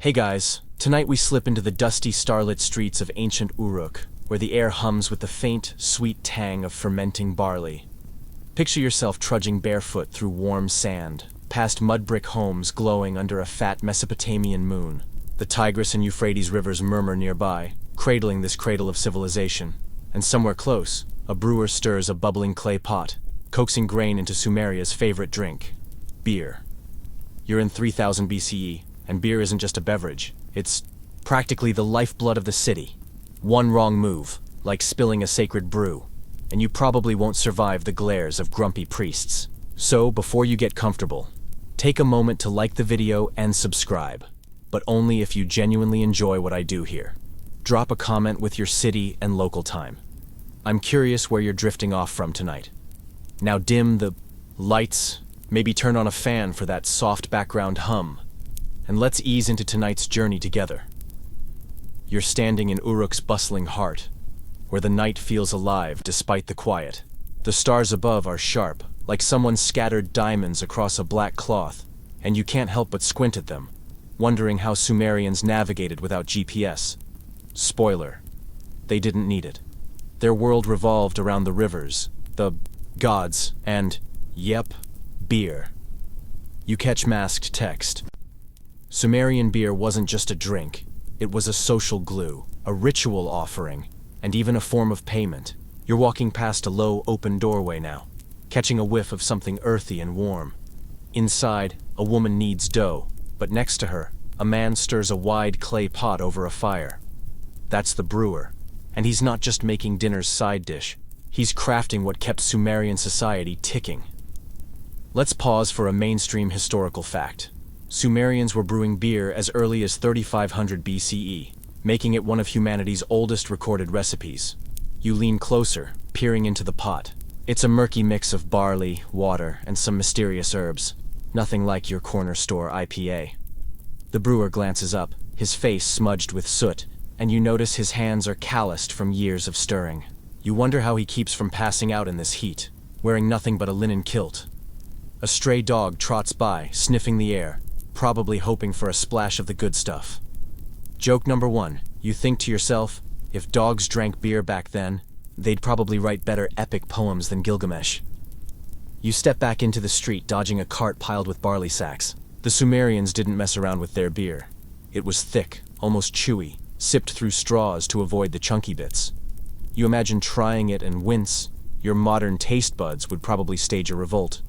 Hey guys, tonight we slip into the dusty starlit streets of ancient Uruk, where the air hums with the faint, sweet tang of fermenting barley. Picture yourself trudging barefoot through warm sand, past mud-brick homes glowing under a fat Mesopotamian moon. The Tigris and Euphrates rivers murmur nearby, cradling this cradle of civilization. And somewhere close, a brewer stirs a bubbling clay pot, coaxing grain into Sumeria's favorite drink, beer. You're in 3000 BCE, and beer isn't just a beverage. It's practically the lifeblood of the city. One wrong move, like spilling a sacred brew, and you probably won't survive the glares of grumpy priests. So, before you get comfortable, take a moment to like the video and subscribe, but only if you genuinely enjoy what I do here. Drop a comment with your city and local time. I'm curious where you're drifting off from tonight. Now dim the lights, maybe turn on a fan for that soft background hum, and let's ease into tonight's journey together. You're standing in Uruk's bustling heart, where the night feels alive despite the quiet. The stars above are sharp, like someone scattered diamonds across a black cloth, and you can't help but squint at them, wondering how Sumerians navigated without GPS. Spoiler: they didn't need it. Their world revolved around the rivers, the gods, and, yep, beer. You catch masked text. Sumerian beer wasn't just a drink, it was a social glue, a ritual offering, and even a form of payment. You're walking past a low, open doorway now, catching a whiff of something earthy and warm. Inside, a woman kneads dough, but next to her, a man stirs a wide clay pot over a fire. That's the brewer, and he's not just making dinner's side dish, he's crafting what kept Sumerian society ticking. Let's pause for a mainstream historical fact. Sumerians were brewing beer as early as 3500 BCE, making it one of humanity's oldest recorded recipes. You lean closer, peering into the pot. It's a murky mix of barley, water, and some mysterious herbs. Nothing like your corner store IPA. The brewer glances up, his face smudged with soot, and you notice his hands are calloused from years of stirring. You wonder how he keeps from passing out in this heat, wearing nothing but a linen kilt. A stray dog trots by, sniffing the air, probably hoping for a splash of the good stuff. Joke number one, you think to yourself, if dogs drank beer back then, they'd probably write better epic poems than Gilgamesh. You step back into the street, dodging a cart piled with barley sacks. The Sumerians didn't mess around with their beer. It was thick, almost chewy, sipped through straws to avoid the chunky bits. You imagine trying it and wince. Your modern taste buds would probably stage a revolt.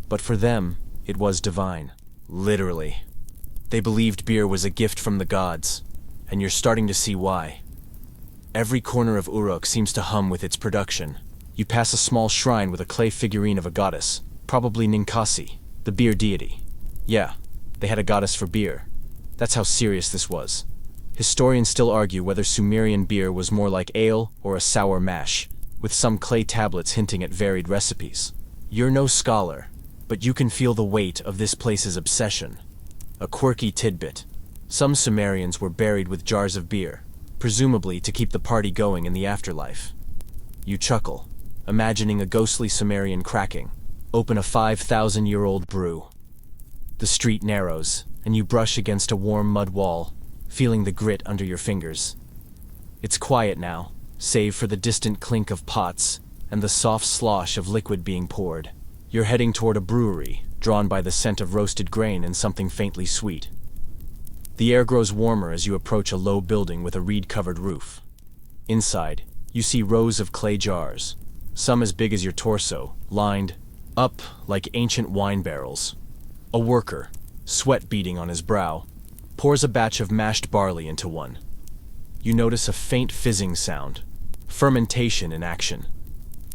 But for them, it was divine. Literally. They believed beer was a gift from the gods, and you're starting to see why. Every corner of Uruk seems to hum with its production. You pass a small shrine with a clay figurine of a goddess, probably Ninkasi, the beer deity. Yeah, they had a goddess for beer. That's how serious this was. Historians still argue whether Sumerian beer was more like ale or a sour mash, with some clay tablets hinting at varied recipes. You're no scholar, but you can feel the weight of this place's obsession. A quirky tidbit: some Sumerians were buried with jars of beer, presumably to keep the party going in the afterlife. You chuckle, imagining a ghostly Sumerian cracking open a 5,000-year-old brew. The street narrows, and you brush against a warm mud wall, feeling the grit under your fingers. It's quiet now, save for the distant clink of pots and the soft slosh of liquid being poured. You're heading toward a brewery, drawn by the scent of roasted grain and something faintly sweet. The air grows warmer as you approach a low building with a reed-covered roof. Inside, you see rows of clay jars, some as big as your torso, lined up like ancient wine barrels. A worker, sweat beading on his brow, pours a batch of mashed barley into one. You notice a faint fizzing sound, fermentation in action.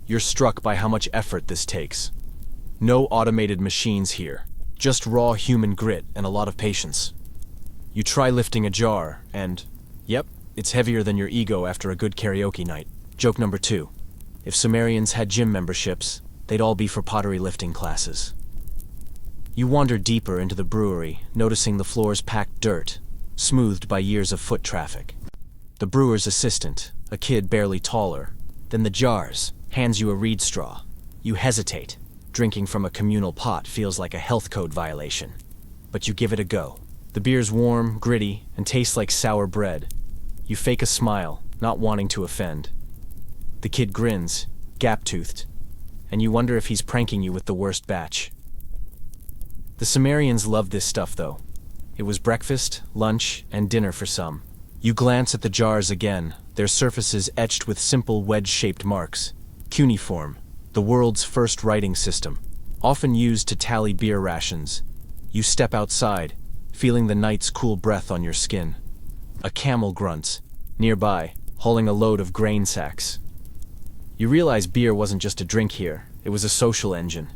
You're struck by how much effort this takes. No automated machines here, just raw human grit and a lot of patience. You try lifting a jar, and, yep, it's heavier than your ego after a good karaoke night. Joke number two: if Sumerians had gym memberships, they'd all be for pottery lifting classes. You wander deeper into the brewery, noticing the floors packed dirt, smoothed by years of foot traffic. The brewer's assistant, a kid barely taller than the jars, hands you a reed straw. You hesitate. Drinking from a communal pot feels like a health code violation. But you give it a go. The beer's warm, gritty, and tastes like sour bread. You fake a smile, not wanting to offend. The kid grins, gap-toothed, and you wonder if he's pranking you with the worst batch. The Sumerians loved this stuff, though. It was breakfast, lunch, and dinner for some. You glance at the jars again, their surfaces etched with simple wedge-shaped marks. Cuneiform, the world's first writing system, often used to tally beer rations. You step outside, feeling the night's cool breath on your skin. A camel grunts, nearby, hauling a load of grain sacks. You realize beer wasn't just a drink here, it was a social engine.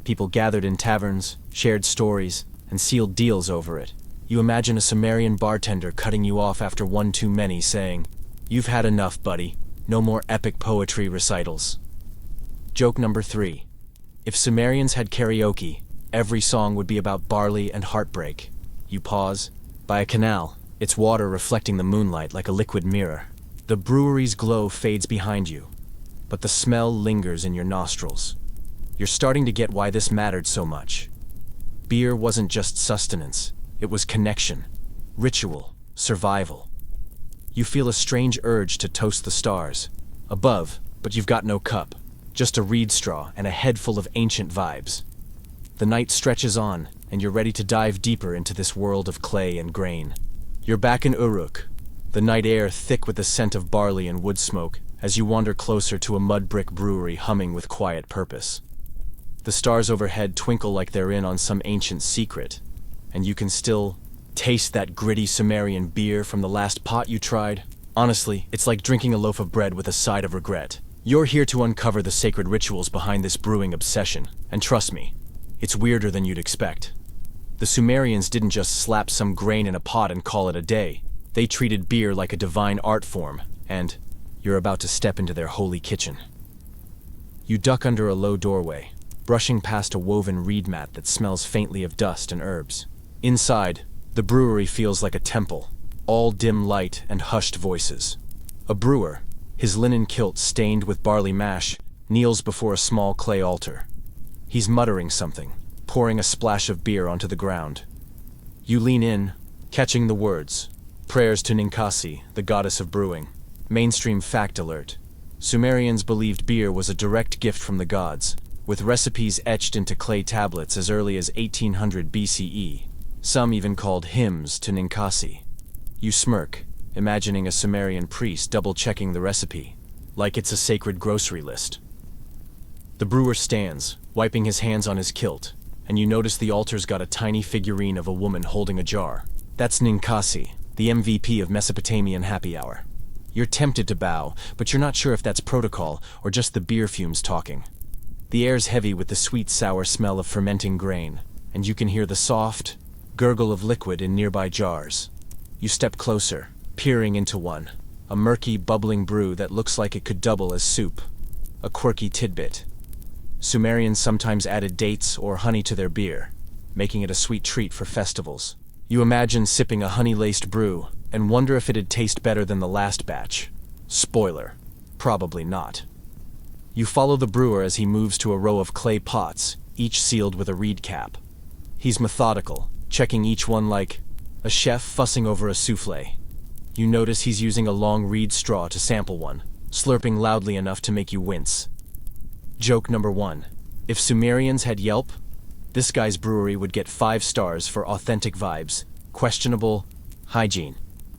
People gathered in taverns, shared stories, and sealed deals over it. You imagine a Sumerian bartender cutting you off after one too many, saying, "You've had enough, buddy. No more epic poetry recitals." Joke number 3. If Sumerians had karaoke, every song would be about barley and heartbreak. You pause. By a canal, its water reflecting the moonlight like a liquid mirror. The brewery's glow fades behind you, but the smell lingers in your nostrils. You're starting to get why this mattered so much. Beer wasn't just sustenance, it was connection, ritual, survival. You feel a strange urge to toast the stars above, but you've got no cup, just a reed straw and a head full of ancient vibes. The night stretches on, and you're ready to dive deeper into this world of clay and grain. You're back in Uruk, the night air thick with the scent of barley and wood smoke, as you wander closer to a mud brick brewery humming with quiet purpose. The stars overhead twinkle like they're in on some ancient secret, and you can still taste that gritty Sumerian beer from the last pot you tried. Honestly, it's like drinking a loaf of bread with a side of regret. You're here to uncover the sacred rituals behind this brewing obsession, and trust me, it's weirder than you'd expect. The Sumerians didn't just slap some grain in a pot and call it a day. They treated beer like a divine art form, and you're about to step into their holy kitchen. You duck under a low doorway, brushing past a woven reed mat that smells faintly of dust and herbs. Inside, the brewery feels like a temple, all dim light and hushed voices. A brewer, his linen kilt stained with barley mash, kneels before a small clay altar. He's muttering something, pouring a splash of beer onto the ground. You lean in, catching the words. Prayers to Ninkasi, the goddess of brewing. Mainstream fact alert. Sumerians believed beer was a direct gift from the gods, with recipes etched into clay tablets as early as 1800 BCE. Some even called hymns to Ninkasi. You smirk, imagining a Sumerian priest double-checking the recipe, like it's a sacred grocery list. The brewer stands, wiping his hands on his kilt, and you notice the altar's got a tiny figurine of a woman holding a jar. That's Ninkasi, the MVP of Mesopotamian happy hour. You're tempted to bow, but you're not sure if that's protocol or just the beer fumes talking. The air's heavy with the sweet, sour smell of fermenting grain, and you can hear the soft gurgle of liquid in nearby jars. You step closer, peering into one, a murky, bubbling brew that looks like it could double as soup. A quirky tidbit. Sumerians sometimes added dates or honey to their beer, making it a sweet treat for festivals. You imagine sipping a honey-laced brew and wonder if it'd taste better than the last batch. Spoiler, probably not. You follow the brewer as he moves to a row of clay pots, each sealed with a reed cap. He's methodical, checking each one like a chef fussing over a soufflé. You notice he's using a long reed straw to sample one, slurping loudly enough to make you wince. Joke number 1. If Sumerians had Yelp, this guy's brewery would get 5 stars for authentic vibes, questionable hygiene.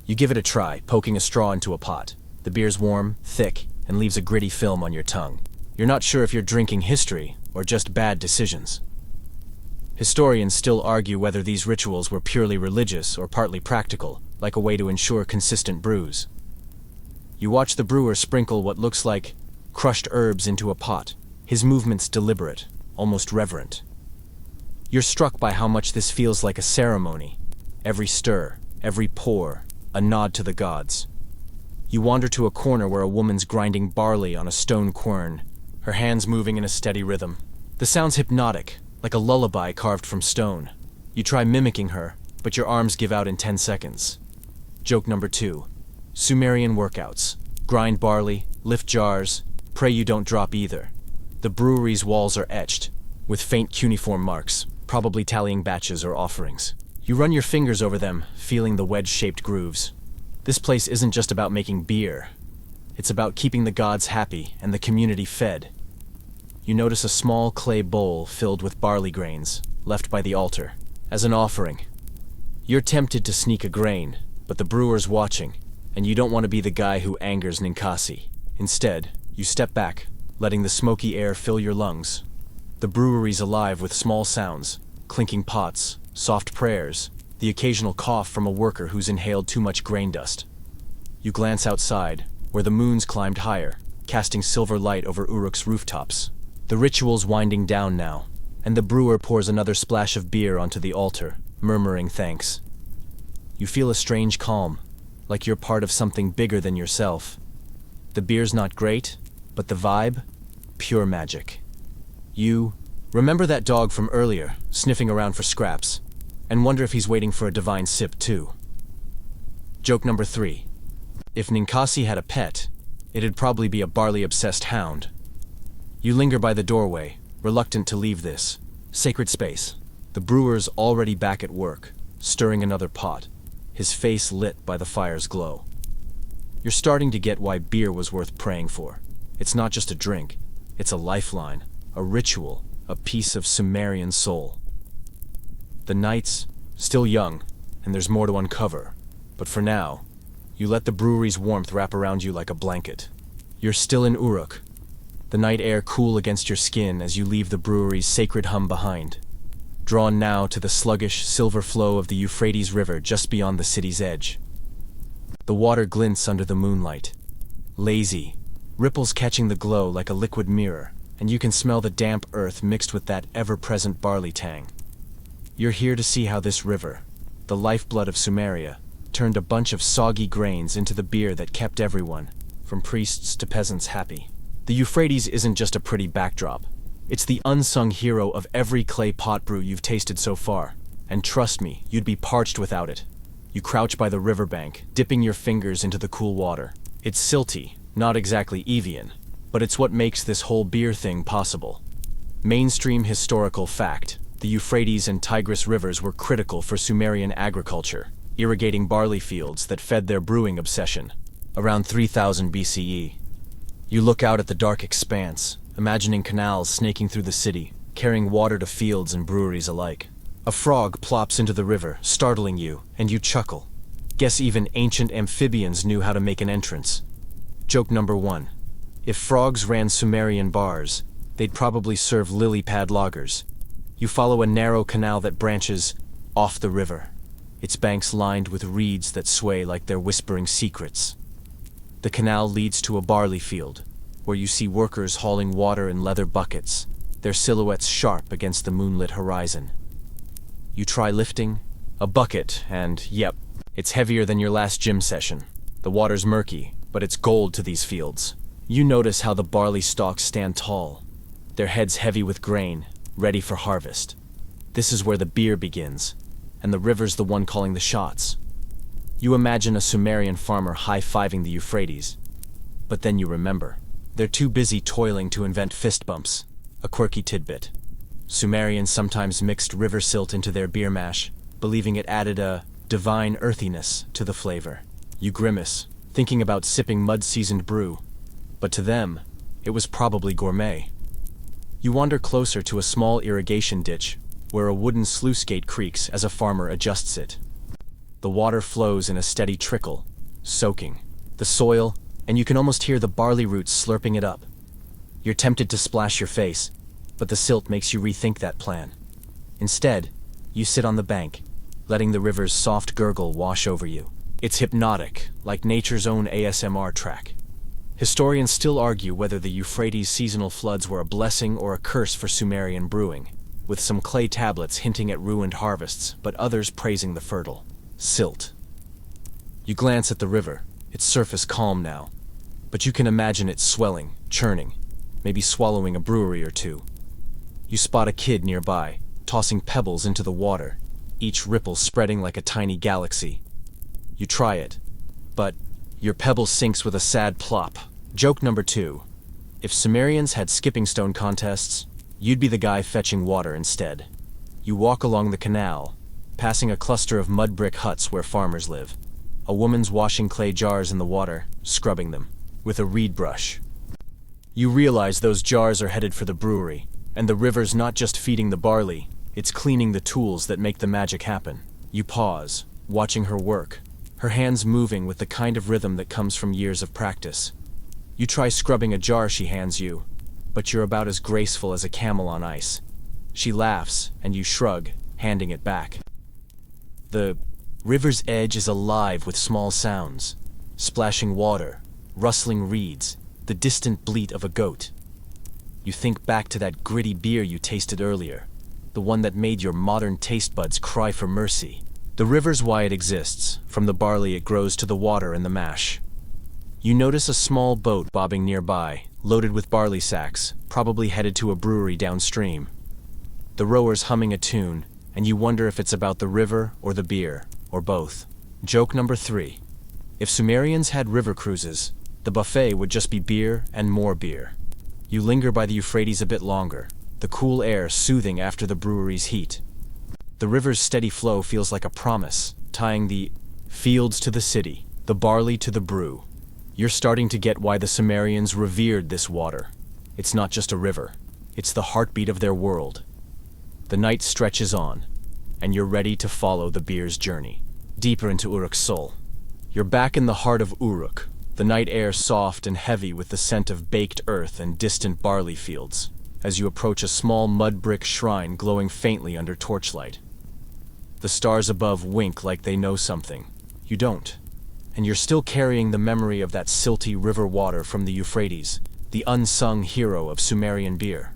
You give it a try, poking a straw into a pot. The beer's warm, thick, and leaves a gritty film on your tongue. You're not sure if you're drinking history or just bad decisions. Historians still argue whether these rituals were purely religious or partly practical, like a way to ensure consistent brews. You watch the brewer sprinkle what looks like crushed herbs into a pot, his movements deliberate, almost reverent. You're struck by how much this feels like a ceremony. Every stir, every pour, a nod to the gods. You wander to a corner where a woman's grinding barley on a stone quern, her hands moving in a steady rhythm. The sound's hypnotic, like a lullaby carved from stone. You try mimicking her, but your arms give out in 10 seconds. Joke number 2. Sumerian workouts. Grind barley, lift jars, pray you don't drop either. The brewery's walls are etched, with faint cuneiform marks, probably tallying batches or offerings. You run your fingers over them, feeling the wedge-shaped grooves. This place isn't just about making beer. It's about keeping the gods happy and the community fed. You notice a small clay bowl filled with barley grains, left by the altar, as an offering. You're tempted to sneak a grain, but the brewer's watching, and you don't want to be the guy who angers Ninkasi. Instead, you step back, letting the smoky air fill your lungs. The brewery's alive with small sounds, clinking pots, soft prayers, the occasional cough from a worker who's inhaled too much grain dust. You glance outside, where the moon's climbed higher, casting silver light over Uruk's rooftops. The ritual's winding down now, and the brewer pours another splash of beer onto the altar, murmuring thanks. You feel a strange calm, like you're part of something bigger than yourself. The beer's not great, but the vibe? Pure magic. You remember that dog from earlier, sniffing around for scraps, and wonder if he's waiting for a divine sip too. Joke number 3. If Ninkasi had a pet, it'd probably be a barley-obsessed hound. You linger by the doorway, reluctant to leave this sacred space. The brewer's already back at work, stirring another pot, his face lit by the fire's glow. You're starting to get why beer was worth praying for. It's not just a drink, it's a lifeline, a ritual, a piece of Sumerian soul. The night's still young, and there's more to uncover, but for now, you let the brewery's warmth wrap around you like a blanket. You're still in Uruk, the night air cool against your skin as you leave the brewery's sacred hum behind, drawn now to the sluggish, silver flow of the Euphrates River just beyond the city's edge. The water glints under the moonlight, lazy, ripples catching the glow like a liquid mirror, and you can smell the damp earth mixed with that ever-present barley tang. You're here to see how this river, the lifeblood of Sumeria, turned a bunch of soggy grains into the beer that kept everyone, from priests to peasants, happy. The Euphrates isn't just a pretty backdrop. It's the unsung hero of every clay pot brew you've tasted so far. And trust me, you'd be parched without it. You crouch by the riverbank, dipping your fingers into the cool water. It's silty, not exactly Evian, but it's what makes this whole beer thing possible. Mainstream historical fact: the Euphrates and Tigris rivers were critical for Sumerian agriculture, irrigating barley fields that fed their brewing obsession. Around 3000 BCE. You look out at the dark expanse, imagining canals snaking through the city, carrying water to fields and breweries alike. A frog plops into the river, startling you, and you chuckle. Guess even ancient amphibians knew how to make an entrance. Joke number 1. If frogs ran Sumerian bars, they'd probably serve lily pad lagers. You follow a narrow canal that branches off the river, its banks lined with reeds that sway like they're whispering secrets. The canal leads to a barley field, where you see workers hauling water in leather buckets, their silhouettes sharp against the moonlit horizon. You try lifting a bucket, and yep, it's heavier than your last gym session. The water's murky, but it's gold to these fields. You notice how the barley stalks stand tall, their heads heavy with grain, ready for harvest. This is where the beer begins, and the river's the one calling the shots. You imagine a Sumerian farmer high-fiving the Euphrates, but then you remember. They're too busy toiling to invent fist bumps, a quirky tidbit. Sumerians sometimes mixed river silt into their beer mash, believing it added a divine earthiness to the flavor. You grimace, thinking about sipping mud-seasoned brew, but to them, it was probably gourmet. You wander closer to a small irrigation ditch, where a wooden sluice gate creaks as a farmer adjusts it. The water flows in a steady trickle, soaking the soil, and you can almost hear the barley roots slurping it up. You're tempted to splash your face, but the silt makes you rethink that plan. Instead, you sit on the bank, letting the river's soft gurgle wash over you. It's hypnotic, like nature's own ASMR track. Historians still argue whether the Euphrates' seasonal floods were a blessing or a curse for Sumerian brewing, with some clay tablets hinting at ruined harvests, but others praising the fertile silt. You glance at the river, its surface calm now, but you can imagine it swelling, churning, maybe swallowing a brewery or two. You spot a kid nearby, tossing pebbles into the water, each ripple spreading like a tiny galaxy. You try it, but your pebble sinks with a sad plop. Joke number 2. If Sumerians had skipping stone contests, you'd be the guy fetching water instead. You walk along the canal, passing a cluster of mud brick huts where farmers live. A woman's washing clay jars in the water, scrubbing them, with a reed brush. You realize those jars are headed for the brewery, and the river's not just feeding the barley, it's cleaning the tools that make the magic happen. You pause, watching her work, her hands moving with the kind of rhythm that comes from years of practice. You try scrubbing a jar she hands you, but you're about as graceful as a camel on ice. She laughs, and you shrug, handing it back. The river's edge is alive with small sounds, splashing water, rustling reeds, the distant bleat of a goat. You think back to that gritty beer you tasted earlier, the one that made your modern taste buds cry for mercy. The river's why it exists, from the barley it grows to the water and the mash. You notice a small boat bobbing nearby, loaded with barley sacks, probably headed to a brewery downstream. The rower's humming a tune, and you wonder if it's about the river or the beer, or both. Joke number 3. If Sumerians had river cruises, the buffet would just be beer and more beer. You linger by the Euphrates a bit longer, the cool air soothing after the brewery's heat. The river's steady flow feels like a promise, tying the fields to the city, the barley to the brew. You're starting to get why the Sumerians revered this water. It's not just a river, it's the heartbeat of their world. The night stretches on, and you're ready to follow the beer's journey, deeper into Uruk's soul. You're back in the heart of Uruk, the night air soft and heavy with the scent of baked earth and distant barley fields, as you approach a small mud brick shrine glowing faintly under torchlight. The stars above wink like they know something. You don't. And you're still carrying the memory of that silty river water from the Euphrates, the unsung hero of Sumerian beer.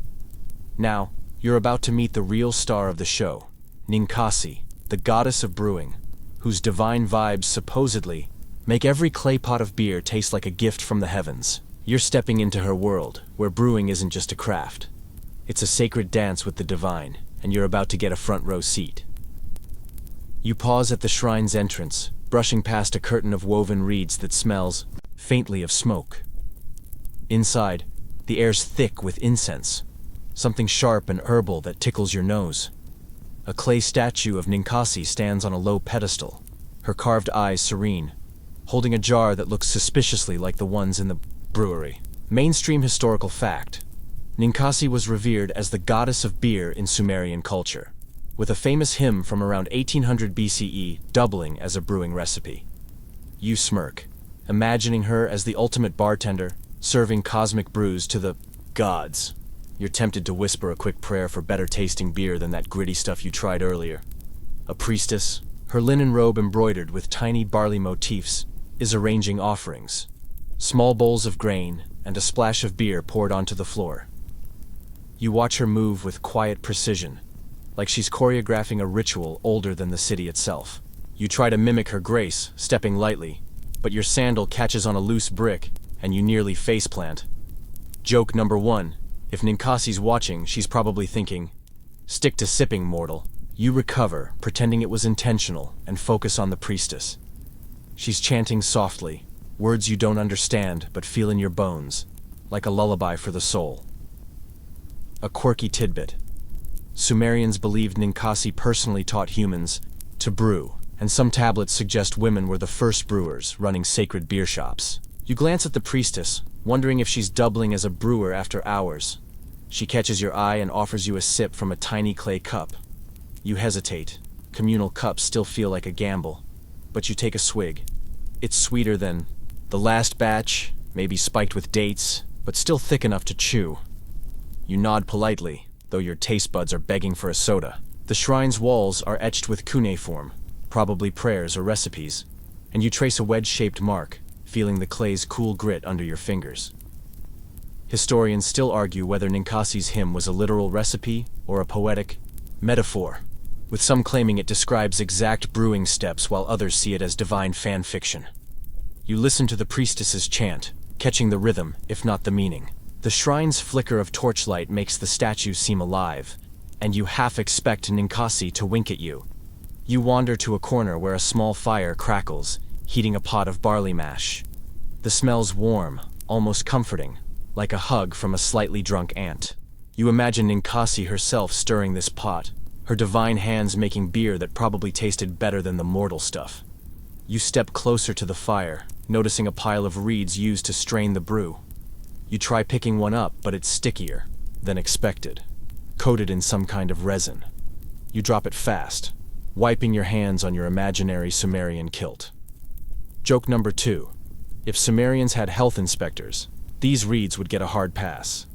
Now, you're about to meet the real star of the show, Ninkasi, the goddess of brewing, whose divine vibes supposedly make every clay pot of beer taste like a gift from the heavens. You're stepping into her world, where brewing isn't just a craft. It's a sacred dance with the divine, and you're about to get a front row seat. You pause at the shrine's entrance, brushing past a curtain of woven reeds that smells faintly of smoke. Inside, the air's thick with incense, something sharp and herbal that tickles your nose. A clay statue of Ninkasi stands on a low pedestal, her carved eyes serene, holding a jar that looks suspiciously like the ones in the brewery. Mainstream historical fact: Ninkasi was revered as the goddess of beer in Sumerian culture, with a famous hymn from around 1800 BCE doubling as a brewing recipe. You smirk, imagining her as the ultimate bartender, serving cosmic brews to the gods. You're tempted to whisper a quick prayer for better tasting beer than that gritty stuff you tried earlier. A priestess, her linen robe embroidered with tiny barley motifs, is arranging offerings. Small bowls of grain and a splash of beer poured onto the floor. You watch her move with quiet precision, like she's choreographing a ritual older than the city itself. You try to mimic her grace, stepping lightly, but your sandal catches on a loose brick, and you nearly faceplant. Joke number 1. If Ninkasi's watching, she's probably thinking, "Stick to sipping, mortal." You recover, pretending it was intentional, and focus on the priestess. She's chanting softly, words you don't understand but feel in your bones, like a lullaby for the soul. A quirky tidbit: Sumerians believed Ninkasi personally taught humans to brew, and some tablets suggest women were the first brewers running sacred beer shops. You glance at the priestess, wondering if she's doubling as a brewer after hours. She catches your eye and offers you a sip from a tiny clay cup. You hesitate. Communal cups still feel like a gamble, but you take a swig. It's sweeter than the last batch, maybe spiked with dates, but still thick enough to chew. You nod politely, though your taste buds are begging for a soda. The shrine's walls are etched with cuneiform, probably prayers or recipes, and you trace a wedge-shaped mark, feeling the clay's cool grit under your fingers. Historians still argue whether Ninkasi's hymn was a literal recipe or a poetic metaphor, with some claiming it describes exact brewing steps while others see it as divine fan fiction. You listen to the priestess's chant, catching the rhythm, if not the meaning. The shrine's flicker of torchlight makes the statue seem alive, and you half expect Ninkasi to wink at you. You wander to a corner where a small fire crackles, heating a pot of barley mash. The smell's warm, almost comforting, like a hug from a slightly drunk ant. You imagine Ninkasi herself stirring this pot, her divine hands making beer that probably tasted better than the mortal stuff. You step closer to the fire, noticing a pile of reeds used to strain the brew. You try picking one up, but it's stickier than expected, coated in some kind of resin. You drop it fast, wiping your hands on your imaginary Sumerian kilt. Joke number 2. If Sumerians had health inspectors, these reeds would get a hard pass.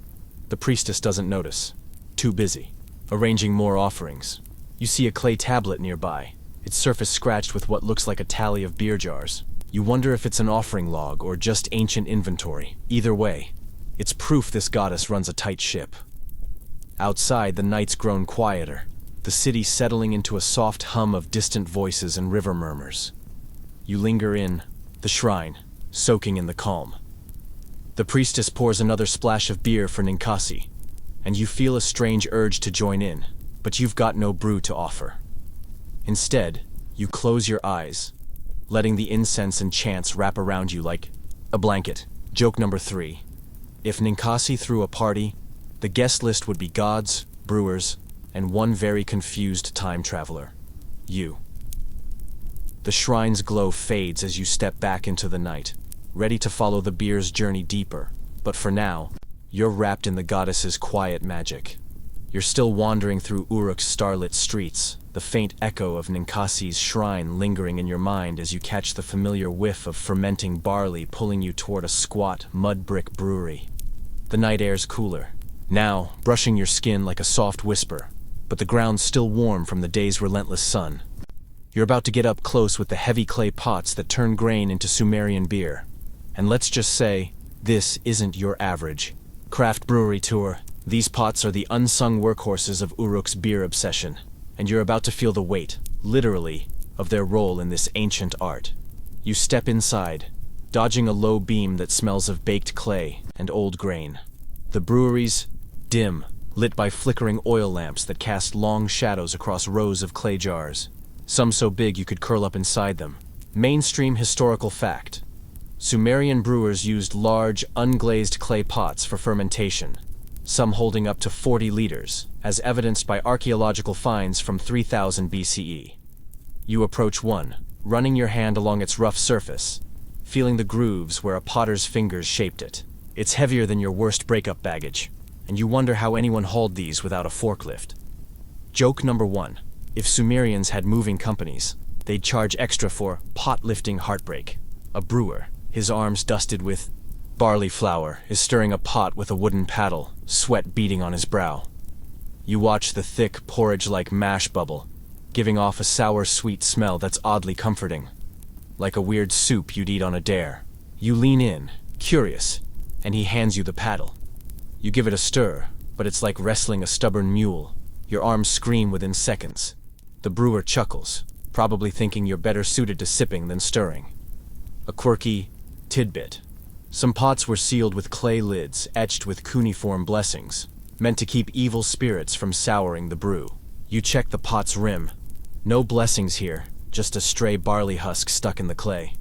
The priestess doesn't notice. Too busy, arranging more offerings. You see a clay tablet nearby, its surface scratched with what looks like a tally of beer jars. You wonder if it's an offering log or just ancient inventory. Either way, it's proof this goddess runs a tight ship. Outside, the night's grown quieter, the city settling into a soft hum of distant voices and river murmurs. You linger in the shrine, soaking in the calm. The priestess pours another splash of beer for Ninkasi, and you feel a strange urge to join in, but you've got no brew to offer. Instead, you close your eyes, letting the incense and chants wrap around you like a blanket. Joke number 3. If Ninkasi threw a party, the guest list would be gods, brewers, and one very confused time traveler. You. The shrine's glow fades as you step back into the night, ready to follow the beer's journey deeper. But for now, you're wrapped in the goddess's quiet magic. You're still wandering through Uruk's starlit streets, the faint echo of Ninkasi's shrine lingering in your mind as you catch the familiar whiff of fermenting barley pulling you toward a squat, mud-brick brewery. The night air's cooler, now brushing your skin like a soft whisper, but the ground's still warm from the day's relentless sun. You're about to get up close with the heavy clay pots that turn grain into Sumerian beer. And let's just say, this isn't your average craft brewery tour. These pots are the unsung workhorses of Uruk's beer obsession, and you're about to feel the weight, literally, of their role in this ancient art. You step inside, dodging a low beam that smells of baked clay and old grain. The brewery's dim, lit by flickering oil lamps that cast long shadows across rows of clay jars, some so big you could curl up inside them. Mainstream historical fact: Sumerian brewers used large, unglazed clay pots for fermentation, some holding up to 40 liters, as evidenced by archaeological finds from 3000 BCE. You approach one, running your hand along its rough surface, feeling the grooves where a potter's fingers shaped it. It's heavier than your worst breakup baggage, and you wonder how anyone hauled these without a forklift. Joke number 1. If Sumerians had moving companies, they'd charge extra for pot-lifting heartbreak. A brewer, his arms dusted with barley flour, is stirring a pot with a wooden paddle, sweat beading on his brow. You watch the thick, porridge-like mash bubble, giving off a sour, sweet smell that's oddly comforting, like a weird soup you'd eat on a dare. You lean in, curious, and he hands you the paddle. You give it a stir, but it's like wrestling a stubborn mule. Your arms scream within seconds. The brewer chuckles, probably thinking you're better suited to sipping than stirring. A quirky tidbit: some pots were sealed with clay lids etched with cuneiform blessings, meant to keep evil spirits from souring the brew. You check the pot's rim. No blessings here, just a stray barley husk stuck in the clay.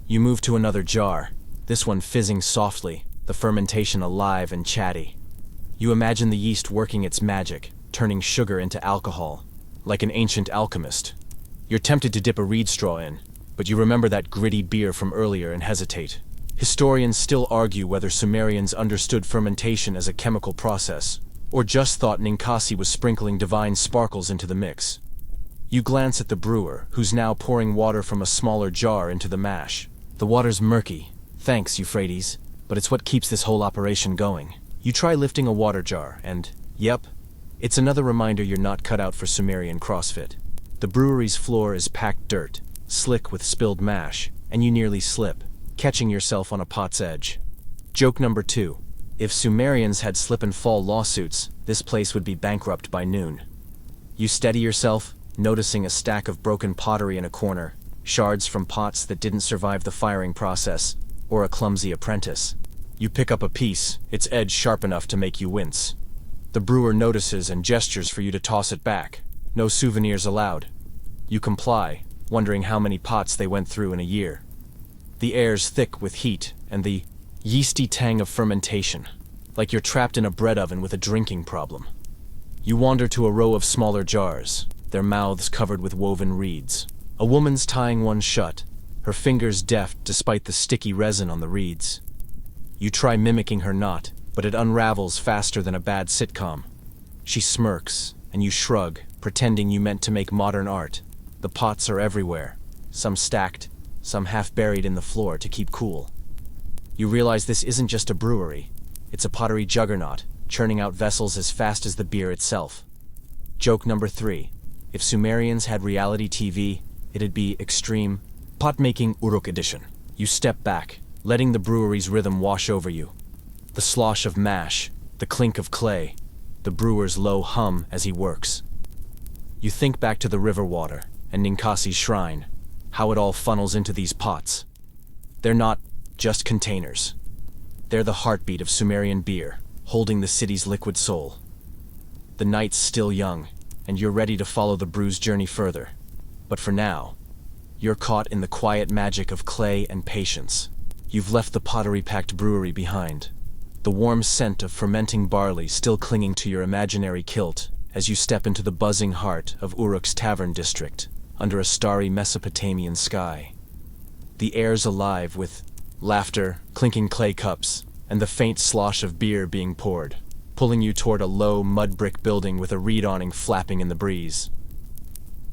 You move to another jar, this one fizzing softly, the fermentation alive and chatty. You imagine the yeast working its magic, turning sugar into alcohol, like an ancient alchemist. You're tempted to dip a reed straw in, but you remember that gritty beer from earlier and hesitate. Historians still argue whether Sumerians understood fermentation as a chemical process, or just thought Ninkasi was sprinkling divine sparkles into the mix. You glance at the brewer, who's now pouring water from a smaller jar into the mash. The water's murky, thanks Euphrates, but it's what keeps this whole operation going. You try lifting a water jar, and, yep, it's another reminder you're not cut out for Sumerian CrossFit. The brewery's floor is packed dirt, slick with spilled mash, and you nearly slip, catching yourself on a pot's edge. Joke number 2. If Sumerians had slip-and-fall lawsuits, this place would be bankrupt by noon. You steady yourself, noticing a stack of broken pottery in a corner, shards from pots that didn't survive the firing process, or a clumsy apprentice. You pick up a piece, its edge sharp enough to make you wince. The brewer notices and gestures for you to toss it back. No souvenirs allowed. You comply, wondering how many pots they went through in a year. The air's thick with heat and the yeasty tang of fermentation, like you're trapped in a bread oven with a drinking problem. You wander to a row of smaller jars, their mouths covered with woven reeds. A woman's tying one shut, her fingers deft despite the sticky resin on the reeds. You try mimicking her knot, but it unravels faster than a bad sitcom. She smirks, and you shrug, pretending you meant to make modern art. The pots are everywhere, some stacked, some half buried in the floor to keep cool. You realize this isn't just a brewery, it's a pottery juggernaut, churning out vessels as fast as the beer itself. Joke number 3. If Sumerians had reality TV, it'd be extreme pot-making Uruk edition. You step back, letting the brewery's rhythm wash over you. The slosh of mash, the clink of clay, the brewer's low hum as he works. You think back to the river water and Ninkasi's shrine, how it all funnels into these pots. They're not just containers. They're the heartbeat of Sumerian beer, holding the city's liquid soul. The night's still young, and you're ready to follow the brew's journey further. But for now, you're caught in the quiet magic of clay and patience. You've left the pottery-packed brewery behind, the warm scent of fermenting barley still clinging to your imaginary kilt as you step into the buzzing heart of Uruk's tavern district, under a starry Mesopotamian sky. The air's alive with laughter, clinking clay cups, and the faint slosh of beer being poured, pulling you toward a low mud-brick building with a reed awning flapping in the breeze.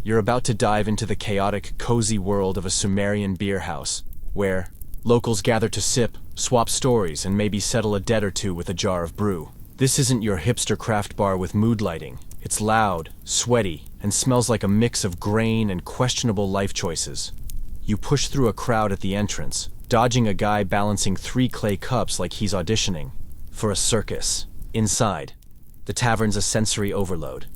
You're about to dive into the chaotic, cozy world of a Sumerian beer house, where locals gather to sip, swap stories, and maybe settle a debt or two with a jar of brew. This isn't your hipster craft bar with mood lighting. It's loud, sweaty, and smells like a mix of grain and questionable life choices. You push through a crowd at the entrance, dodging a guy balancing 3 clay cups like he's auditioning for a circus. Inside, the tavern's a sensory overload.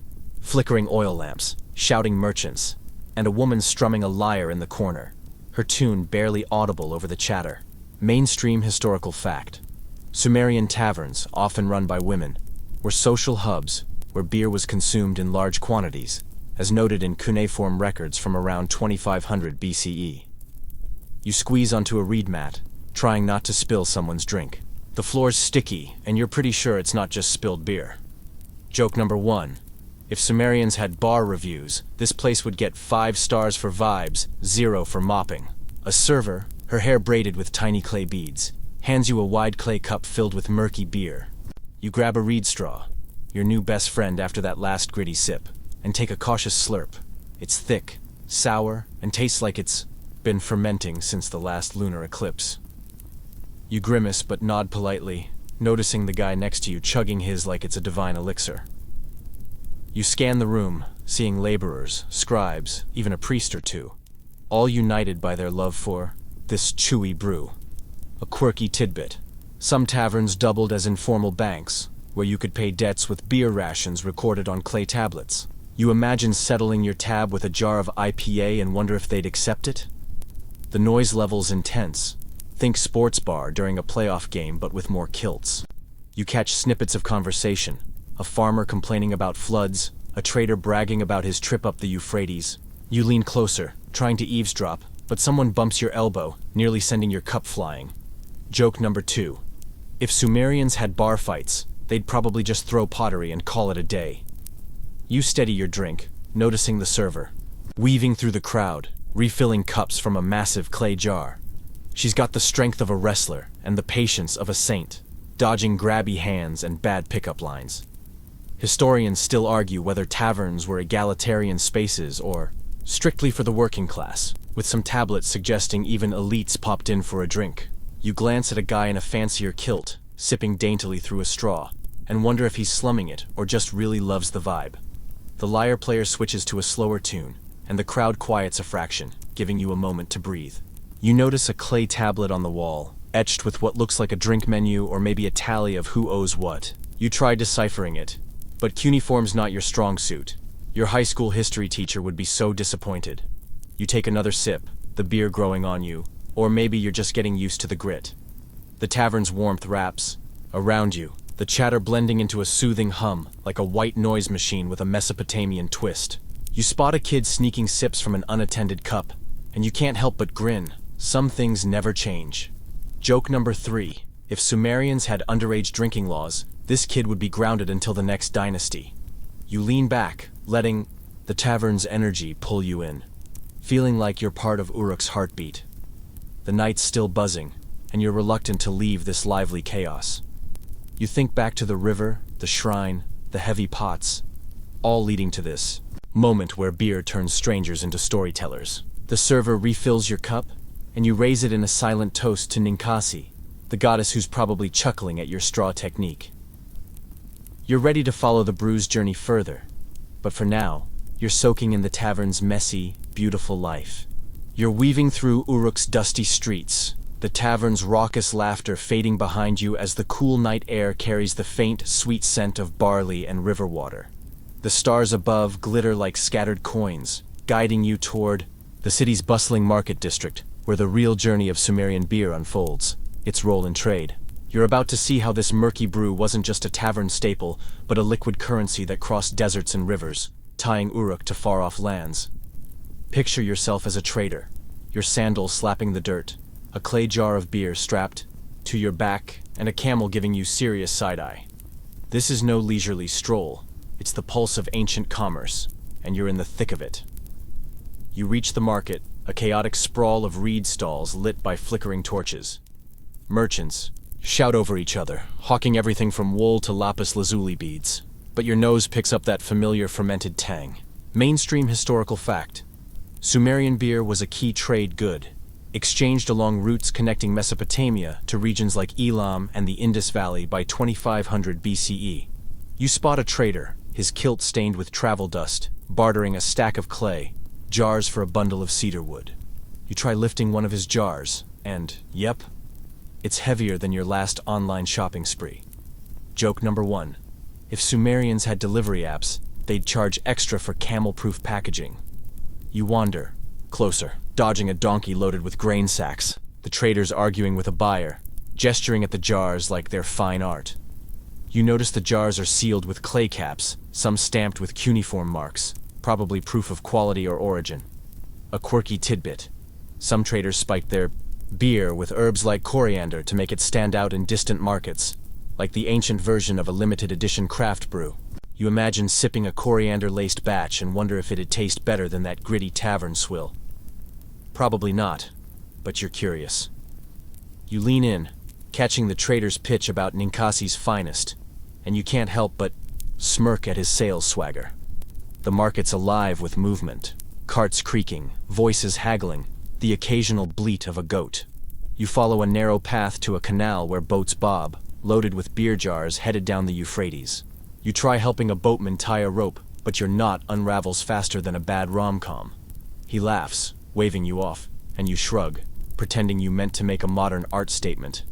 Flickering oil lamps, shouting merchants, and a woman strumming a lyre in the corner, her tune barely audible over the chatter. Mainstream historical fact. Sumerian taverns, often run by women, were social hubs where beer was consumed in large quantities, as noted in cuneiform records from around 2500 BCE. You squeeze onto a reed mat, trying not to spill someone's drink. The floor's sticky, and you're pretty sure it's not just spilled beer. Joke number 1. If Sumerians had bar reviews, this place would get 5 stars for vibes, 0 for mopping. A server, her hair braided with tiny clay beads, hands you a wide clay cup filled with murky beer. You grab a reed straw, your new best friend after that last gritty sip, and take a cautious slurp. It's thick, sour, and tastes like it's been fermenting since the last lunar eclipse. You grimace but nod politely, noticing the guy next to you chugging his like it's a divine elixir. You scan the room, seeing laborers, scribes, even a priest or two, all united by their love for this chewy brew. A quirky tidbit. Some taverns doubled as informal banks, where you could pay debts with beer rations recorded on clay tablets. You imagine settling your tab with a jar of IPA and wonder if they'd accept it? The noise level's intense. Think sports bar during a playoff game but with more kilts. You catch snippets of conversation. A farmer complaining about floods, a trader bragging about his trip up the Euphrates. You lean closer, trying to eavesdrop, but someone bumps your elbow, nearly sending your cup flying. Joke number 2. If Sumerians had bar fights, they'd probably just throw pottery and call it a day. You steady your drink, noticing the server, weaving through the crowd, refilling cups from a massive clay jar. She's got the strength of a wrestler and the patience of a saint, dodging grabby hands and bad pickup lines. Historians still argue whether taverns were egalitarian spaces or strictly for the working class, with some tablets suggesting even elites popped in for a drink. You glance at a guy in a fancier kilt, sipping daintily through a straw, and wonder if he's slumming it or just really loves the vibe. The lyre player switches to a slower tune, and the crowd quiets a fraction, giving you a moment to breathe. You notice a clay tablet on the wall, etched with what looks like a drink menu or maybe a tally of who owes what. You try deciphering it, but cuneiform's not your strong suit. Your high school history teacher would be so disappointed. You take another sip, the beer growing on you, or maybe you're just getting used to the grit. The tavern's warmth wraps around you, the chatter blending into a soothing hum, like a white noise machine with a Mesopotamian twist. You spot a kid sneaking sips from an unattended cup, and you can't help but grin. Some things never change. Joke number 3. If Sumerians had underage drinking laws, this kid would be grounded until the next dynasty. You lean back, letting the tavern's energy pull you in, feeling like you're part of Uruk's heartbeat. The night's still buzzing, and you're reluctant to leave this lively chaos. You think back to the river, the shrine, the heavy pots, all leading to this moment where beer turns strangers into storytellers. The server refills your cup, and you raise it in a silent toast to Ninkasi, the goddess who's probably chuckling at your straw technique. You're ready to follow the brew's journey further, but for now, you're soaking in the tavern's messy, beautiful life. You're weaving through Uruk's dusty streets, the tavern's raucous laughter fading behind you as the cool night air carries the faint, sweet scent of barley and river water. The stars above glitter like scattered coins, guiding you toward the city's bustling market district, where the real journey of Sumerian beer unfolds, its role in trade. You're about to see how this murky brew wasn't just a tavern staple, but a liquid currency that crossed deserts and rivers, tying Uruk to far-off lands. Picture yourself as a trader, your sandals slapping the dirt, a clay jar of beer strapped to your back, and a camel giving you serious side-eye. This is no leisurely stroll. It's the pulse of ancient commerce, and you're in the thick of it. You reach the market, a chaotic sprawl of reed stalls lit by flickering torches. Merchants shout over each other, hawking everything from wool to lapis lazuli beads. But your nose picks up that familiar fermented tang. Mainstream historical fact: Sumerian beer was a key trade good, exchanged along routes connecting Mesopotamia to regions like Elam and the Indus Valley by 2500 BCE. You spot a trader, his kilt stained with travel dust, bartering a stack of clay, jars for a bundle of cedar wood. You try lifting one of his jars, and, yep, it's heavier than your last online shopping spree. Joke number 1. If Sumerians had delivery apps, they'd charge extra for camel-proof packaging. You wander closer, dodging a donkey loaded with grain sacks, the traders arguing with a buyer, gesturing at the jars like they're fine art. You notice the jars are sealed with clay caps, some stamped with cuneiform marks, probably proof of quality or origin. A quirky tidbit: some traders spiked their beer with herbs like coriander to make it stand out in distant markets, like the ancient version of a limited edition craft brew. You imagine sipping a coriander-laced batch and wonder if it'd taste better than that gritty tavern swill. Probably not, but you're curious. You lean in, catching the trader's pitch about Ninkasi's finest, and you can't help but smirk at his sales swagger. The market's alive with movement, carts creaking, voices haggling, the occasional bleat of a goat. You follow a narrow path to a canal where boats bob, loaded with beer jars headed down the Euphrates. You try helping a boatman tie a rope, but your knot unravels faster than a bad rom-com. He laughs, waving you off, and you shrug, pretending you meant to make a modern art statement.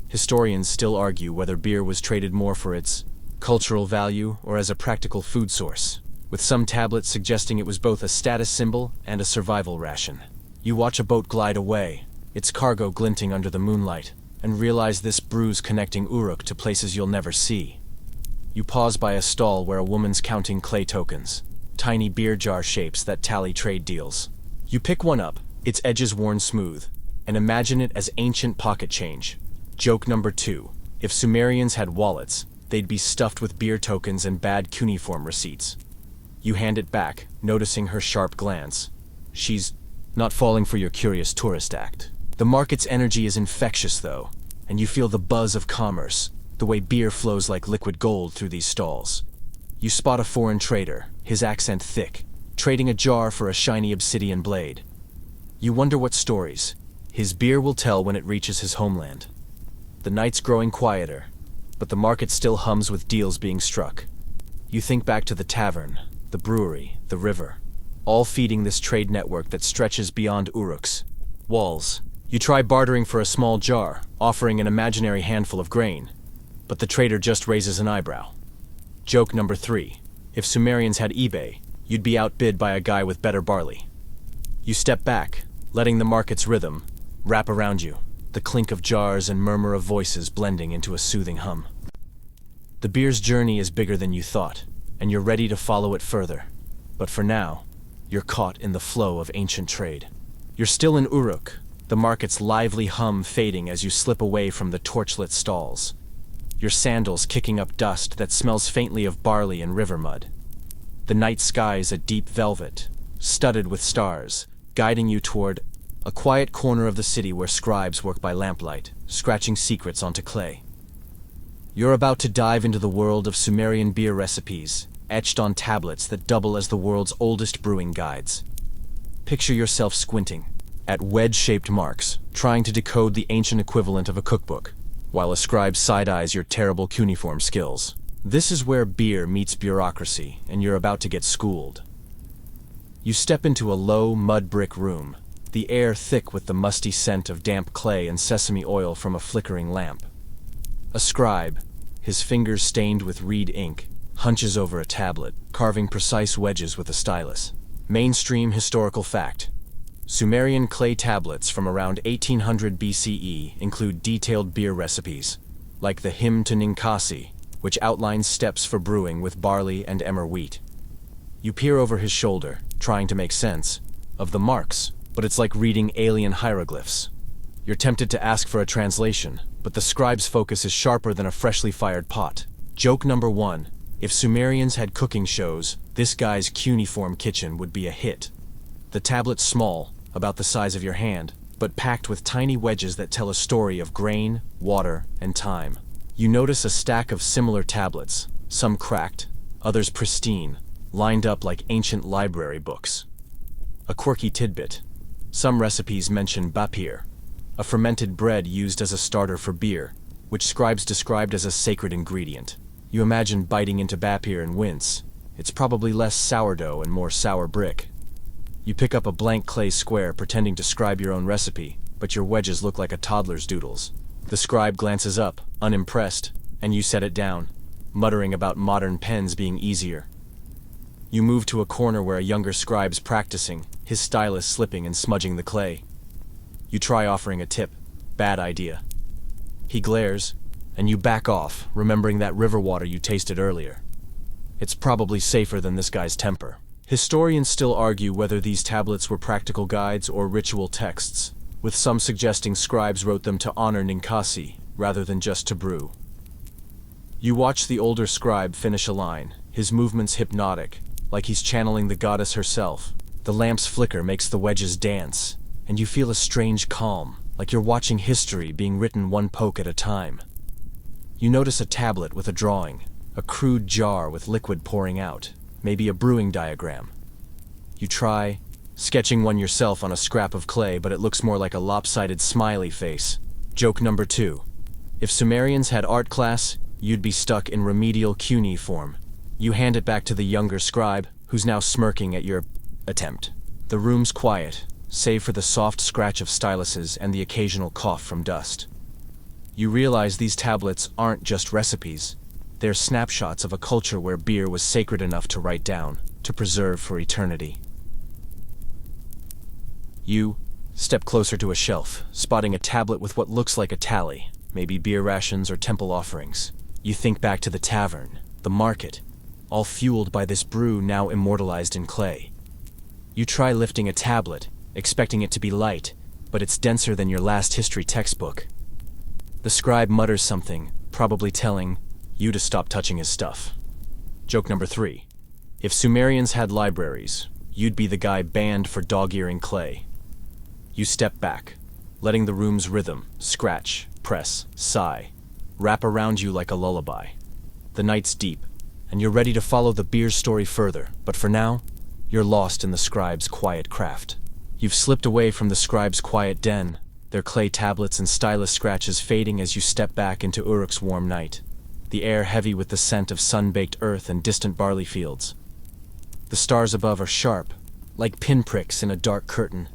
Historians still argue whether beer was traded more for its cultural value or as a practical food source, with some tablets suggesting it was both a status symbol and a survival ration. You watch a boat glide away, its cargo glinting under the moonlight, and realize this brew's connecting Uruk to places you'll never see. You pause by a stall where a woman's counting clay tokens, tiny beer jar shapes that tally trade deals. You pick one up, its edges worn smooth, and imagine it as ancient pocket change. Joke number 2. If Sumerians had wallets, they'd be stuffed with beer tokens and bad cuneiform receipts. You hand it back, noticing her sharp glance. She's not falling for your curious tourist act. The market's energy is infectious, though, and you feel the buzz of commerce, the way beer flows like liquid gold through these stalls. You spot a foreign trader, his accent thick, trading a jar for a shiny obsidian blade. You wonder what stories his beer will tell when it reaches his homeland. The night's growing quieter, but the market still hums with deals being struck. You think back to the tavern, the brewery, the river, all feeding this trade network that stretches beyond Uruk's walls. You try bartering for a small jar, offering an imaginary handful of grain, but the trader just raises an eyebrow. Joke number 3. If Sumerians had eBay, you'd be outbid by a guy with better barley. You step back, letting the market's rhythm wrap around you, the clink of jars and murmur of voices blending into a soothing hum. The beer's journey is bigger than you thought, and you're ready to follow it further. But for now, you're caught in the flow of ancient trade. You're still in Uruk, the market's lively hum fading as you slip away from the torchlit stalls, your sandals kicking up dust that smells faintly of barley and river mud. The night sky is a deep velvet, studded with stars, guiding you toward a quiet corner of the city where scribes work by lamplight, scratching secrets onto clay. You're about to dive into the world of Sumerian beer recipes, etched on tablets that double as the world's oldest brewing guides. Picture yourself squinting at wedge-shaped marks, trying to decode the ancient equivalent of a cookbook, while a scribe side-eyes your terrible cuneiform skills. This is where beer meets bureaucracy, and you're about to get schooled. You step into a low, mud-brick room, the air thick with the musty scent of damp clay and sesame oil from a flickering lamp. A scribe, his fingers stained with reed ink, hunches over a tablet, carving precise wedges with a stylus. Mainstream historical fact: Sumerian clay tablets from around 1800 BCE include detailed beer recipes, like the Hymn to Ninkasi, which outlines steps for brewing with barley and emmer wheat. You peer over his shoulder, trying to make sense of the marks, but it's like reading alien hieroglyphs. You're tempted to ask for a translation, but the scribe's focus is sharper than a freshly fired pot. Joke number 1. If Sumerians had cooking shows, this guy's cuneiform kitchen would be a hit. The tablet's small, about the size of your hand, but packed with tiny wedges that tell a story of grain, water, and time. You notice a stack of similar tablets, some cracked, others pristine, lined up like ancient library books. A quirky tidbit: some recipes mention bapir, a fermented bread used as a starter for beer, which scribes described as a sacred ingredient. You imagine biting into bapir and wince. It's probably less sourdough and more sour brick. You pick up a blank clay square pretending to scribe your own recipe, but your wedges look like a toddler's doodles. The scribe glances up, unimpressed, and you set it down, muttering about modern pens being easier. You move to a corner where a younger scribe's practicing, his stylus slipping and smudging the clay. You try offering a tip. Bad idea. He glares, and you back off, remembering that river water you tasted earlier. It's probably safer than this guy's temper. Historians still argue whether these tablets were practical guides or ritual texts, with some suggesting scribes wrote them to honor Ninkasi, rather than just to brew. You watch the older scribe finish a line, his movements hypnotic, like he's channeling the goddess herself. The lamp's flicker makes the wedges dance, and you feel a strange calm, like you're watching history being written one poke at a time. You notice a tablet with a drawing, a crude jar with liquid pouring out, maybe a brewing diagram. You try sketching one yourself on a scrap of clay, but it looks more like a lopsided smiley face. Joke number 2. If Sumerians had art class, you'd be stuck in remedial cuneiform. You hand it back to the younger scribe, who's now smirking at your attempt. The room's quiet, save for the soft scratch of styluses and the occasional cough from dust. You realize these tablets aren't just recipes. They're snapshots of a culture where beer was sacred enough to write down, to preserve for eternity. You step closer to a shelf, spotting a tablet with what looks like a tally, maybe beer rations or temple offerings. You think back to the tavern, the market, all fueled by this brew now immortalized in clay. You try lifting a tablet, expecting it to be light, but it's denser than your last history textbook. The scribe mutters something, probably telling you to stop touching his stuff. Joke number 3. If Sumerians had libraries, you'd be the guy banned for dog-earing clay. You step back, letting the room's rhythm, scratch, press, sigh, wrap around you like a lullaby. The night's deep, and you're ready to follow the beer story further, but for now, you're lost in the scribe's quiet craft. You've slipped away from the scribe's quiet den, their clay tablets and stylus scratches fading as you step back into Uruk's warm night, the air heavy with the scent of sun-baked earth and distant barley fields. The stars above are sharp, like pinpricks in a dark curtain,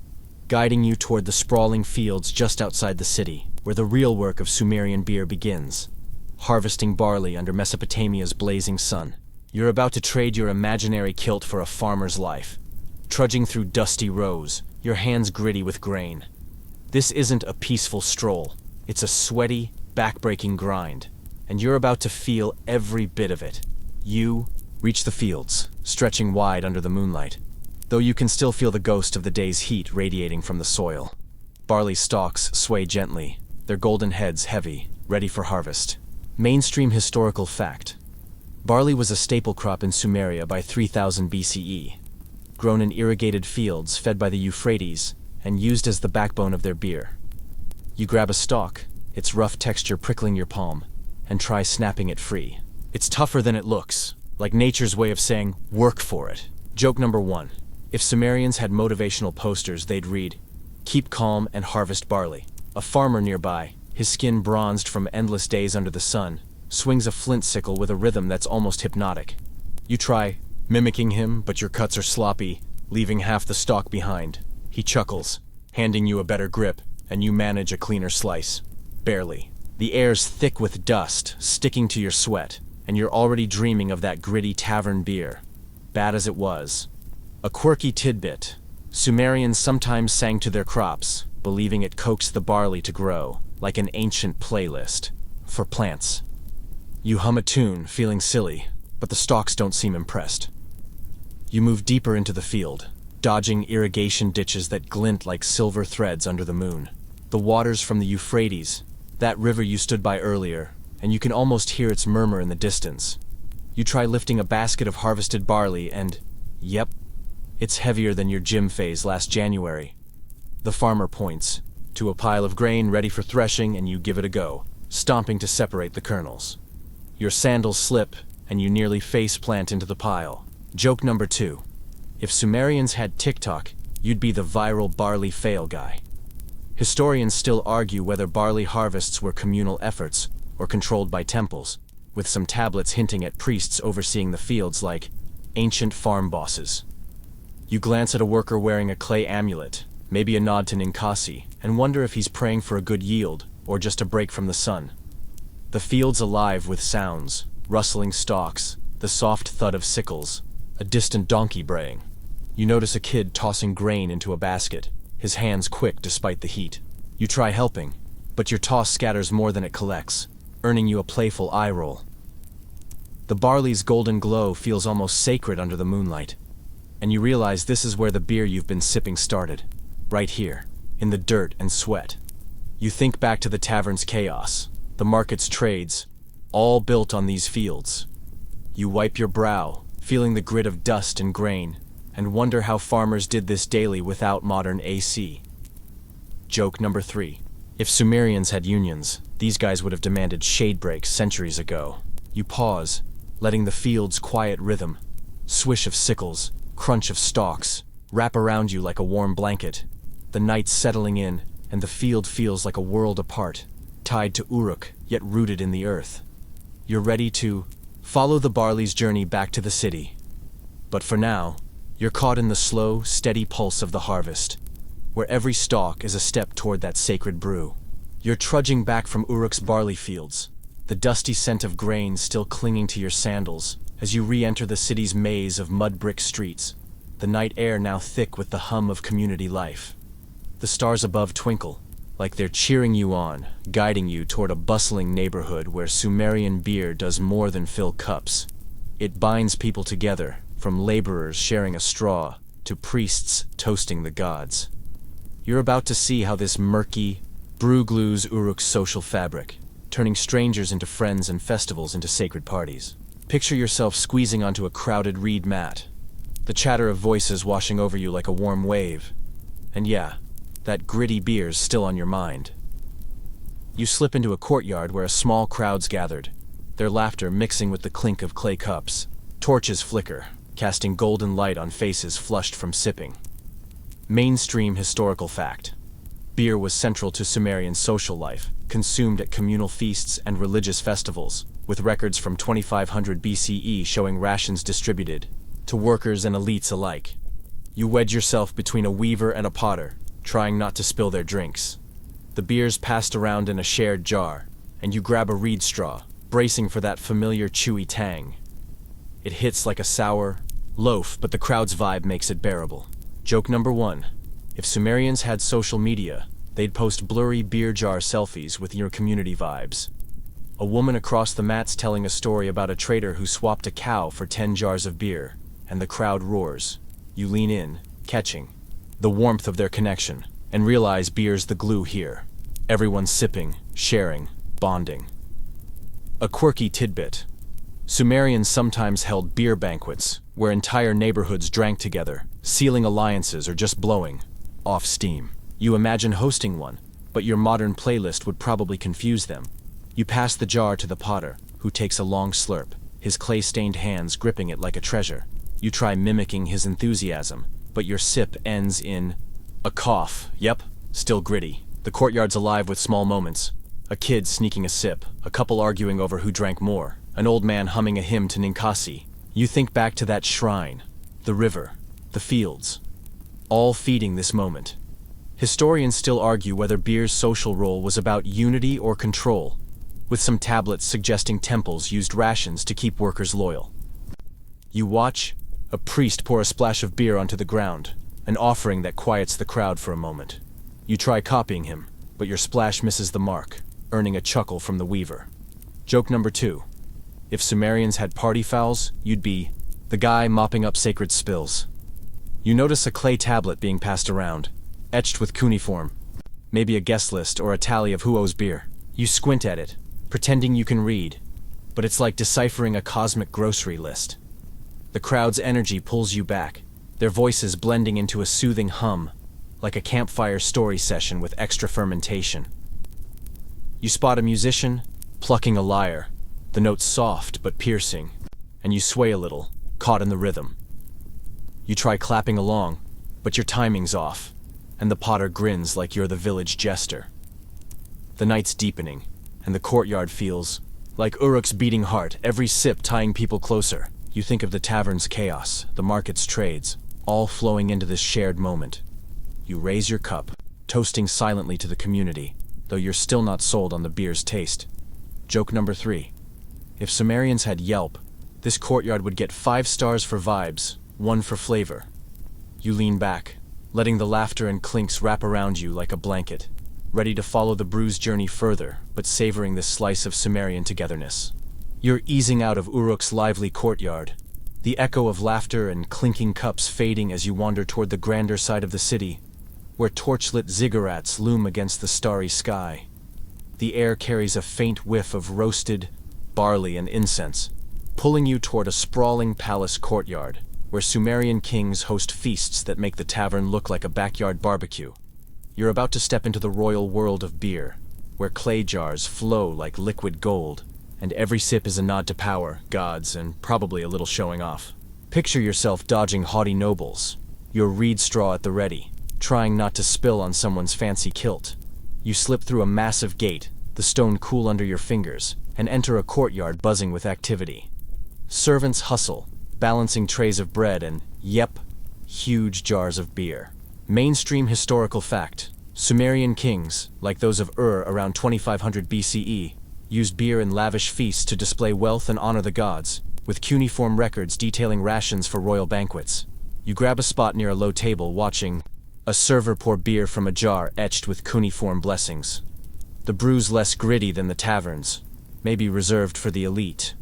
guiding you toward the sprawling fields just outside the city, where the real work of Sumerian beer begins, harvesting barley under Mesopotamia's blazing sun. You're about to trade your imaginary kilt for a farmer's life, trudging through dusty rows, your hands gritty with grain. This isn't a peaceful stroll, it's a sweaty, back-breaking grind, and you're about to feel every bit of it. You reach the fields, stretching wide under the moonlight, though you can still feel the ghost of the day's heat radiating from the soil. Barley stalks sway gently, their golden heads heavy, ready for harvest. Mainstream historical fact: Barley was a staple crop in Sumeria by 3000 BCE, grown in irrigated fields fed by the Euphrates and used as the backbone of their beer. You grab a stalk, its rough texture prickling your palm, and try snapping it free. It's tougher than it looks, like nature's way of saying, work for it. Joke number 1. If Sumerians had motivational posters, they'd read, "Keep calm and harvest barley." A farmer nearby, his skin bronzed from endless days under the sun, swings a flint sickle with a rhythm that's almost hypnotic. You try mimicking him, but your cuts are sloppy, leaving half the stalk behind. He chuckles, handing you a better grip, and you manage a cleaner slice. Barely. The air's thick with dust, sticking to your sweat, and you're already dreaming of that gritty tavern beer. Bad as it was. A quirky tidbit. Sumerians sometimes sang to their crops, believing it coaxed the barley to grow, like an ancient playlist. For plants. You hum a tune, feeling silly, but the stalks don't seem impressed. You move deeper into the field, dodging irrigation ditches that glint like silver threads under the moon. The waters from the Euphrates, that river you stood by earlier, and you can almost hear its murmur in the distance. You try lifting a basket of harvested barley and, yep, it's heavier than your gym phase last January. The farmer points to a pile of grain ready for threshing, and you give it a go, stomping to separate the kernels. Your sandals slip, and you nearly face plant into the pile. Joke number 2. If Sumerians had TikTok, you'd be the viral barley fail guy. Historians still argue whether barley harvests were communal efforts or controlled by temples, with some tablets hinting at priests overseeing the fields like ancient farm bosses. You glance at a worker wearing a clay amulet, maybe a nod to Ninkasi, and wonder if he's praying for a good yield or just a break from the sun. The field's alive with sounds, rustling stalks, the soft thud of sickles, a distant donkey braying. You notice a kid tossing grain into a basket, his hands quick despite the heat. You try helping, but your toss scatters more than it collects, earning you a playful eye roll. The barley's golden glow feels almost sacred under the moonlight, and you realize this is where the beer you've been sipping started, right here, in the dirt and sweat. You think back to the tavern's chaos, the market's trades, all built on these fields. You wipe your brow, feeling the grit of dust and grain, and wonder how farmers did this daily without modern AC. Joke number 3. If Sumerians had unions, these guys would have demanded shade breaks centuries ago. You pause, letting the field's quiet rhythm, swish of sickles, crunch of stalks, wrap around you like a warm blanket. The night's settling in, and the field feels like a world apart, tied to Uruk, yet rooted in the earth. You're ready to follow the barley's journey back to the city. But for now, you're caught in the slow, steady pulse of the harvest, where every stalk is a step toward that sacred brew. You're trudging back from Uruk's barley fields, the dusty scent of grain still clinging to your sandals as you re-enter the city's maze of mud brick streets, the night air now thick with the hum of community life. The stars above twinkle, like they're cheering you on, guiding you toward a bustling neighborhood where Sumerian beer does more than fill cups. It binds people together, from laborers sharing a straw to priests toasting the gods. You're about to see how this murky brew glues Uruk's social fabric, turning strangers into friends and festivals into sacred parties. Picture yourself squeezing onto a crowded reed mat, the chatter of voices washing over you like a warm wave. And yeah, that gritty beer's still on your mind. You slip into a courtyard where a small crowd's gathered, their laughter mixing with the clink of clay cups. Torches flicker, casting golden light on faces flushed from sipping. Mainstream historical fact. Beer was central to Sumerian social life, consumed at communal feasts and religious festivals, with records from 2500 BCE showing rations distributed to workers and elites alike. You wedge yourself between a weaver and a potter, trying not to spill their drinks. The beer's passed around in a shared jar, and you grab a reed straw, bracing for that familiar chewy tang. It hits like a sour loaf, but the crowd's vibe makes it bearable. Joke number 1. If Sumerians had social media, they'd post blurry beer jar selfies with your community vibes. A woman across the mat's telling a story about a trader who swapped a cow for 10 jars of beer, and the crowd roars. You lean in, catching the warmth of their connection, and realize beer's the glue here. Everyone's sipping, sharing, bonding. A quirky tidbit. Sumerians sometimes held beer banquets, where entire neighborhoods drank together, sealing alliances or just blowing off steam. You imagine hosting one, but your modern playlist would probably confuse them. You pass the jar to the potter, who takes a long slurp, his clay-stained hands gripping it like a treasure. You try mimicking his enthusiasm, but your sip ends in a cough. Yep, still gritty. The courtyard's alive with small moments. A kid sneaking a sip, a couple arguing over who drank more, an old man humming a hymn to Ninkasi. You think back to that shrine, the river, the fields, all feeding this moment. Historians still argue whether beer's social role was about unity or control, with some tablets suggesting temples used rations to keep workers loyal. You watch a priest pour a splash of beer onto the ground, an offering that quiets the crowd for a moment. You try copying him, but your splash misses the mark, earning a chuckle from the weaver. Joke number 2. If Sumerians had party fouls, you'd be the guy mopping up sacred spills. You notice a clay tablet being passed around, etched with cuneiform, maybe a guest list or a tally of who owes beer. You squint at it, pretending you can read, but it's like deciphering a cosmic grocery list. The crowd's energy pulls you back, their voices blending into a soothing hum, like a campfire story session with extra fermentation. You spot a musician plucking a lyre, the notes soft but piercing, and you sway a little, caught in the rhythm. You try clapping along, but your timing's off, and the potter grins like you're the village jester. The night's deepening, and the courtyard feels like Uruk's beating heart, every sip tying people closer. You think of the tavern's chaos, the market's trades, all flowing into this shared moment. You raise your cup, toasting silently to the community, though you're still not sold on the beer's taste. Joke number 3. If Sumerians had Yelp, this courtyard would get 5 stars for vibes, 1 for flavor. You lean back, letting the laughter and clinks wrap around you like a blanket, ready to follow the brew's journey further, but savoring this slice of Sumerian togetherness. You're easing out of Uruk's lively courtyard, the echo of laughter and clinking cups fading as you wander toward the grander side of the city, where torchlit ziggurats loom against the starry sky. The air carries a faint whiff of roasted barley and incense, pulling you toward a sprawling palace courtyard, where Sumerian kings host feasts that make the tavern look like a backyard barbecue. You're about to step into the royal world of beer, where clay jars flow like liquid gold, and every sip is a nod to power, gods, and probably a little showing off. Picture yourself dodging haughty nobles, your reed straw at the ready, trying not to spill on someone's fancy kilt. You slip through a massive gate, the stone cool under your fingers, and enter a courtyard buzzing with activity. Servants hustle, balancing trays of bread and, yep, huge jars of beer. Mainstream historical fact: Sumerian kings, like those of Ur around 2500 BCE, used beer in lavish feasts to display wealth and honor the gods, with cuneiform records detailing rations for royal banquets. You grab a spot near a low table, watching a server pour beer from a jar etched with cuneiform blessings. The brew's less gritty than the taverns, maybe reserved for the elite.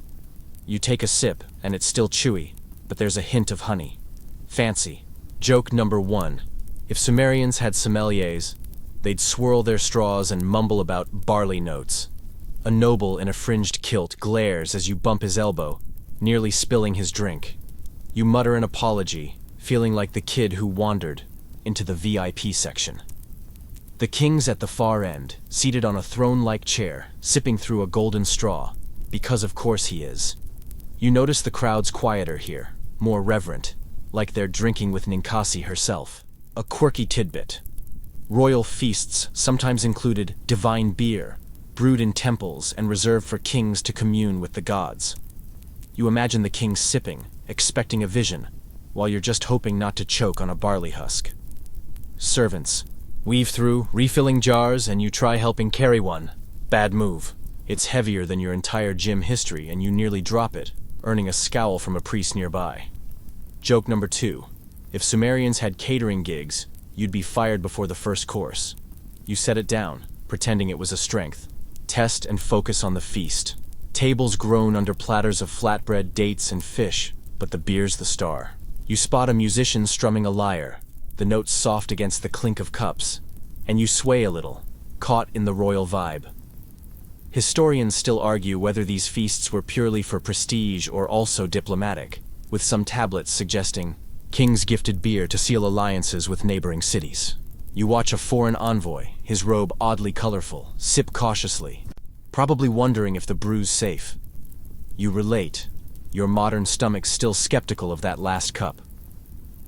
You take a sip, and it's still chewy, but there's a hint of honey. Fancy. Joke number 1. If Sumerians had sommeliers, they'd swirl their straws and mumble about barley notes. A noble in a fringed kilt glares as you bump his elbow, nearly spilling his drink. You mutter an apology, feeling like the kid who wandered into the VIP section. The king's at the far end, seated on a throne-like chair, sipping through a golden straw, because of course he is. You notice the crowd's quieter here, more reverent, like they're drinking with Ninkasi herself. A quirky tidbit: royal feasts sometimes included divine beer, brewed in temples and reserved for kings to commune with the gods. You imagine the king sipping, expecting a vision, while you're just hoping not to choke on a barley husk. Servants weave through, refilling jars, and you try helping carry one. Bad move. It's heavier than your entire gym history, and you nearly drop it, earning a scowl from a priest nearby. Joke number 2. If Sumerians had catering gigs, you'd be fired before the first course. You set it down, pretending it was a strength. Test and focus on the feast. Tables groan under platters of flatbread, dates, and fish, but the beer's the star. You spot a musician strumming a lyre, the notes soft against the clink of cups, and you sway a little, caught in the royal vibe. Historians still argue whether these feasts were purely for prestige or also diplomatic, with some tablets suggesting kings gifted beer to seal alliances with neighboring cities. You watch a foreign envoy, his robe oddly colorful, sip cautiously, probably wondering if the brew's safe. You relate, your modern stomach still skeptical of that last cup.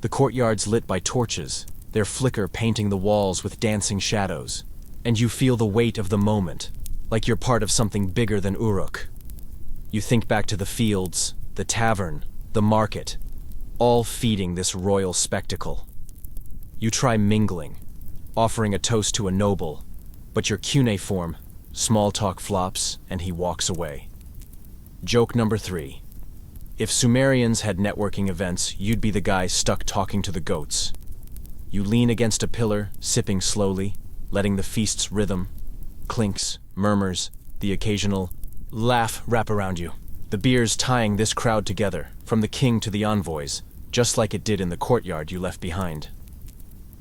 The courtyard's lit by torches, their flicker painting the walls with dancing shadows, and you feel the weight of the moment, like you're part of something bigger than Uruk. You think back to the fields, the tavern, the market, all feeding this royal spectacle. You try mingling, offering a toast to a noble, but your cuneiform, small talk flops, and he walks away. Joke number 3. If Sumerians had networking events, you'd be the guy stuck talking to the goats. You lean against a pillar, sipping slowly, letting the feast's rhythm, clinks, murmurs, the occasional laugh wrap around you. The beer's tying this crowd together, from the king to the envoys, just like it did in the courtyard you left behind.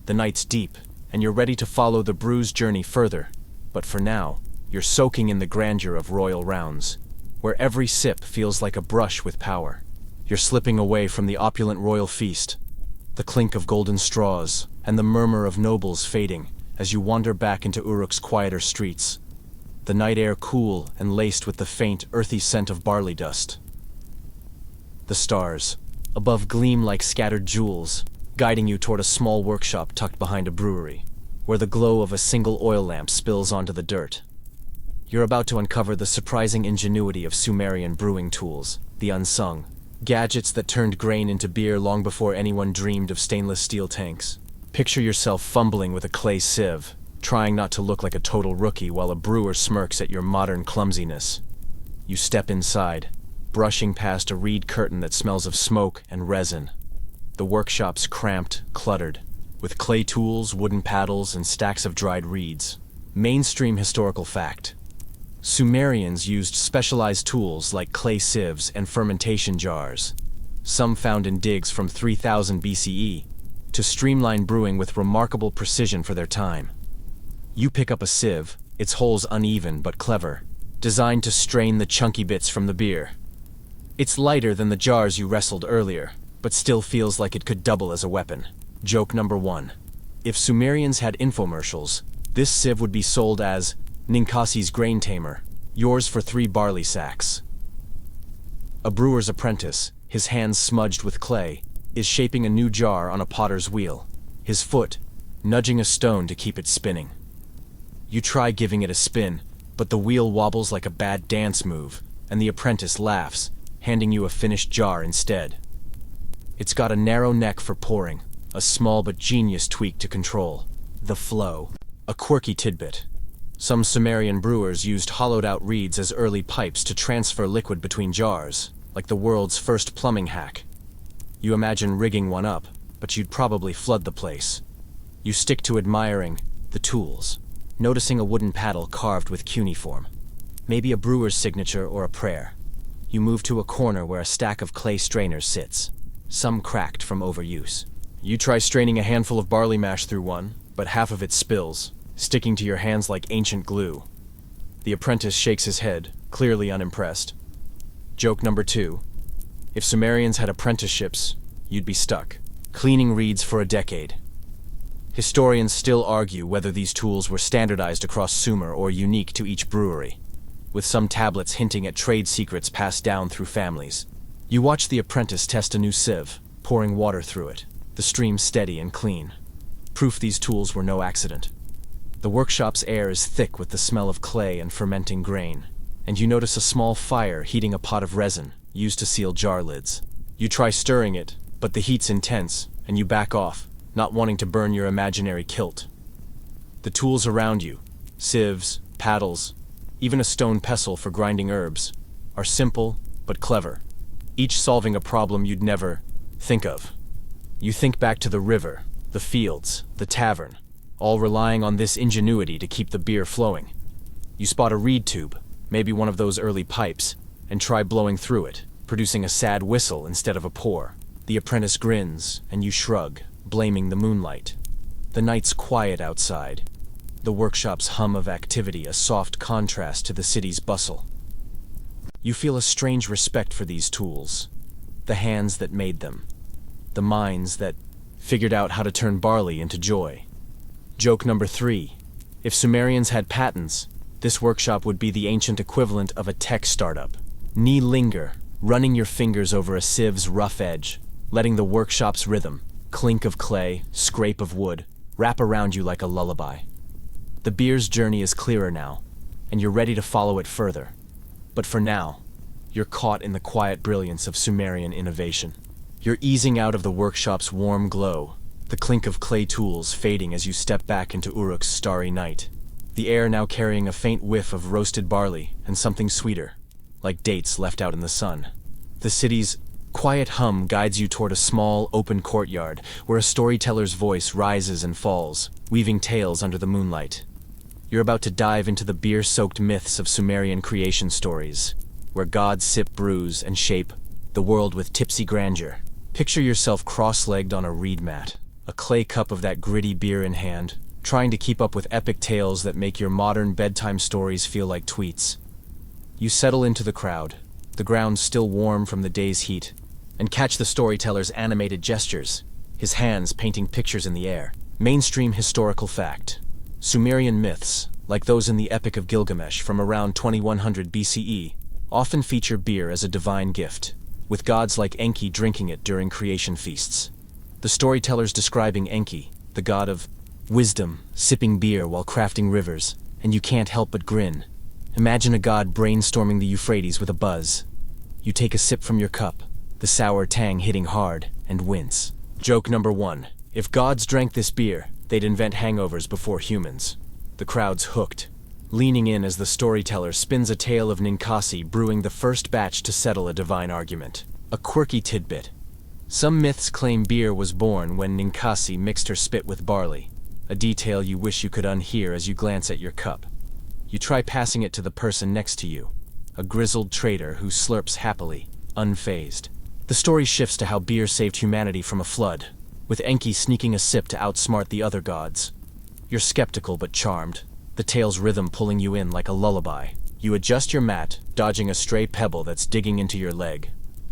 The night's deep, and you're ready to follow the brew's journey further, but for now, you're soaking in the grandeur of royal rounds, where every sip feels like a brush with power. You're slipping away from the opulent royal feast, the clink of golden straws, and the murmur of nobles fading as you wander back into Uruk's quieter streets, the night air cool and laced with the faint, earthy scent of barley dust. The stars, above, gleam like scattered jewels, guiding you toward a small workshop tucked behind a brewery, where the glow of a single oil lamp spills onto the dirt. You're about to uncover the surprising ingenuity of Sumerian brewing tools, the unsung, gadgets that turned grain into beer long before anyone dreamed of stainless steel tanks. Picture yourself fumbling with a clay sieve, trying not to look like a total rookie while a brewer smirks at your modern clumsiness. You step inside, brushing past a reed curtain that smells of smoke and resin. The workshop's cramped, cluttered, with clay tools, wooden paddles, and stacks of dried reeds. Mainstream historical fact: Sumerians used specialized tools like clay sieves and fermentation jars, some found in digs from 3000 BCE, to streamline brewing with remarkable precision for their time. You pick up a sieve, its holes uneven but clever, designed to strain the chunky bits from the beer. It's lighter than the jars you wrestled earlier, but still feels like it could double as a weapon. Joke number 1. If Sumerians had infomercials, this sieve would be sold as Ninkasi's Grain Tamer, yours for 3 barley sacks. A brewer's apprentice, his hands smudged with clay, is shaping a new jar on a potter's wheel, his foot nudging a stone to keep it spinning. You try giving it a spin, but the wheel wobbles like a bad dance move, and the apprentice laughs, handing you a finished jar instead. It's got a narrow neck for pouring, a small but genius tweak to control the flow. A quirky tidbit: some Sumerian brewers used hollowed-out reeds as early pipes to transfer liquid between jars, like the world's first plumbing hack. You imagine rigging one up, but you'd probably flood the place. You stick to admiring the tools, noticing a wooden paddle carved with cuneiform, maybe a brewer's signature or a prayer. You move to a corner where a stack of clay strainers sits, some cracked from overuse. You try straining a handful of barley mash through one, but half of it spills, sticking to your hands like ancient glue. The apprentice shakes his head, clearly unimpressed. Joke number 2. If Sumerians had apprenticeships, you'd be stuck, cleaning reeds for a decade. Historians still argue whether these tools were standardized across Sumer or unique to each brewery, with some tablets hinting at trade secrets passed down through families. You watch the apprentice test a new sieve, pouring water through it, the stream steady and clean. Proof these tools were no accident. The workshop's air is thick with the smell of clay and fermenting grain, and you notice a small fire heating a pot of resin, used to seal jar lids. You try stirring it, but the heat's intense, and you back off, not wanting to burn your imaginary kilt. The tools around you, sieves, paddles, even a stone pestle for grinding herbs, are simple but clever, each solving a problem you'd never think of. You think back to the river, the fields, the tavern, all relying on this ingenuity to keep the beer flowing. You spot a reed tube, maybe one of those early pipes, and try blowing through it, producing a sad whistle instead of a pour. The apprentice grins, and you shrug, blaming the moonlight. The night's quiet outside, the workshop's hum of activity a soft contrast to the city's bustle. You feel a strange respect for these tools, the hands that made them, the minds that figured out how to turn barley into joy. Joke number 3. If Sumerians had patents, this workshop would be the ancient equivalent of a tech startup. Knee linger, running your fingers over a sieve's rough edge, letting the workshop's rhythm, clink of clay, scrape of wood, wrap around you like a lullaby. The beer's journey is clearer now, and you're ready to follow it further. But for now, you're caught in the quiet brilliance of Sumerian innovation. You're easing out of the workshop's warm glow, the clink of clay tools fading as you step back into Uruk's starry night. The air now carrying a faint whiff of roasted barley and something sweeter, like dates left out in the sun. The city's quiet hum guides you toward a small, open courtyard where a storyteller's voice rises and falls, weaving tales under the moonlight. You're about to dive into the beer-soaked myths of Sumerian creation stories, where gods sip brews and shape the world with tipsy grandeur. Picture yourself cross-legged on a reed mat, a clay cup of that gritty beer in hand, trying to keep up with epic tales that make your modern bedtime stories feel like tweets. You settle into the crowd, the ground still warm from the day's heat, and catch the storyteller's animated gestures, his hands painting pictures in the air. Mainstream historical fact. Sumerian myths, like those in the Epic of Gilgamesh from around 2100 BCE, often feature beer as a divine gift, with gods like Enki drinking it during creation feasts. The storytellers describing Enki, the god of wisdom, sipping beer while crafting rivers, and you can't help but grin. Imagine a god brainstorming the Euphrates with a buzz. You take a sip from your cup, the sour tang hitting hard, and wince. Joke number 1. If gods drank this beer, they'd invent hangovers before humans. The crowd's hooked, leaning in as the storyteller spins a tale of Ninkasi brewing the first batch to settle a divine argument. A quirky tidbit. Some myths claim beer was born when Ninkasi mixed her spit with barley, a detail you wish you could unhear as you glance at your cup. You try passing it to the person next to you, a grizzled trader who slurps happily, unfazed. The story shifts to how beer saved humanity from a flood, with Enki sneaking a sip to outsmart the other gods. You're skeptical but charmed, the tale's rhythm pulling you in like a lullaby. You adjust your mat, dodging a stray pebble that's digging into your leg.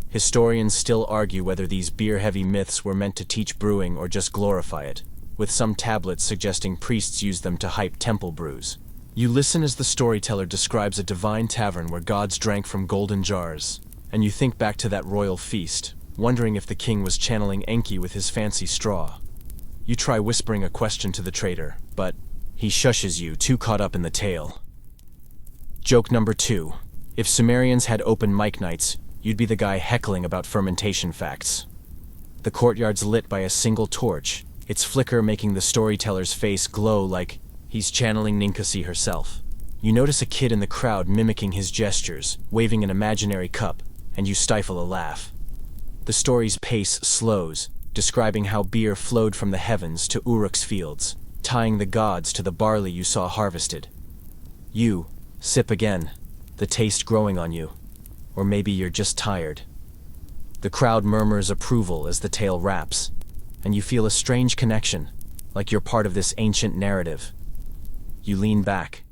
Historians still argue whether these beer-heavy myths were meant to teach brewing or just glorify it, with some tablets suggesting priests used them to hype temple brews. You listen as the storyteller describes a divine tavern where gods drank from golden jars, and you think back to that royal feast, wondering if the king was channeling Enki with his fancy straw. You try whispering a question to the trader, but he shushes you, too caught up in the tale. Joke number 2. If Sumerians had open mic nights, you'd be the guy heckling about fermentation facts. The courtyard's lit by a single torch, its flicker making the storyteller's face glow like he's channeling Ninkasi herself. You notice a kid in the crowd mimicking his gestures, waving an imaginary cup, and you stifle a laugh. The story's pace slows, describing how beer flowed from the heavens to Uruk's fields, tying the gods to the barley you saw harvested. You sip again, the taste growing on you. Or maybe you're just tired. The crowd murmurs approval as the tale wraps, and you feel a strange connection, like you're part of this ancient narrative. You lean back,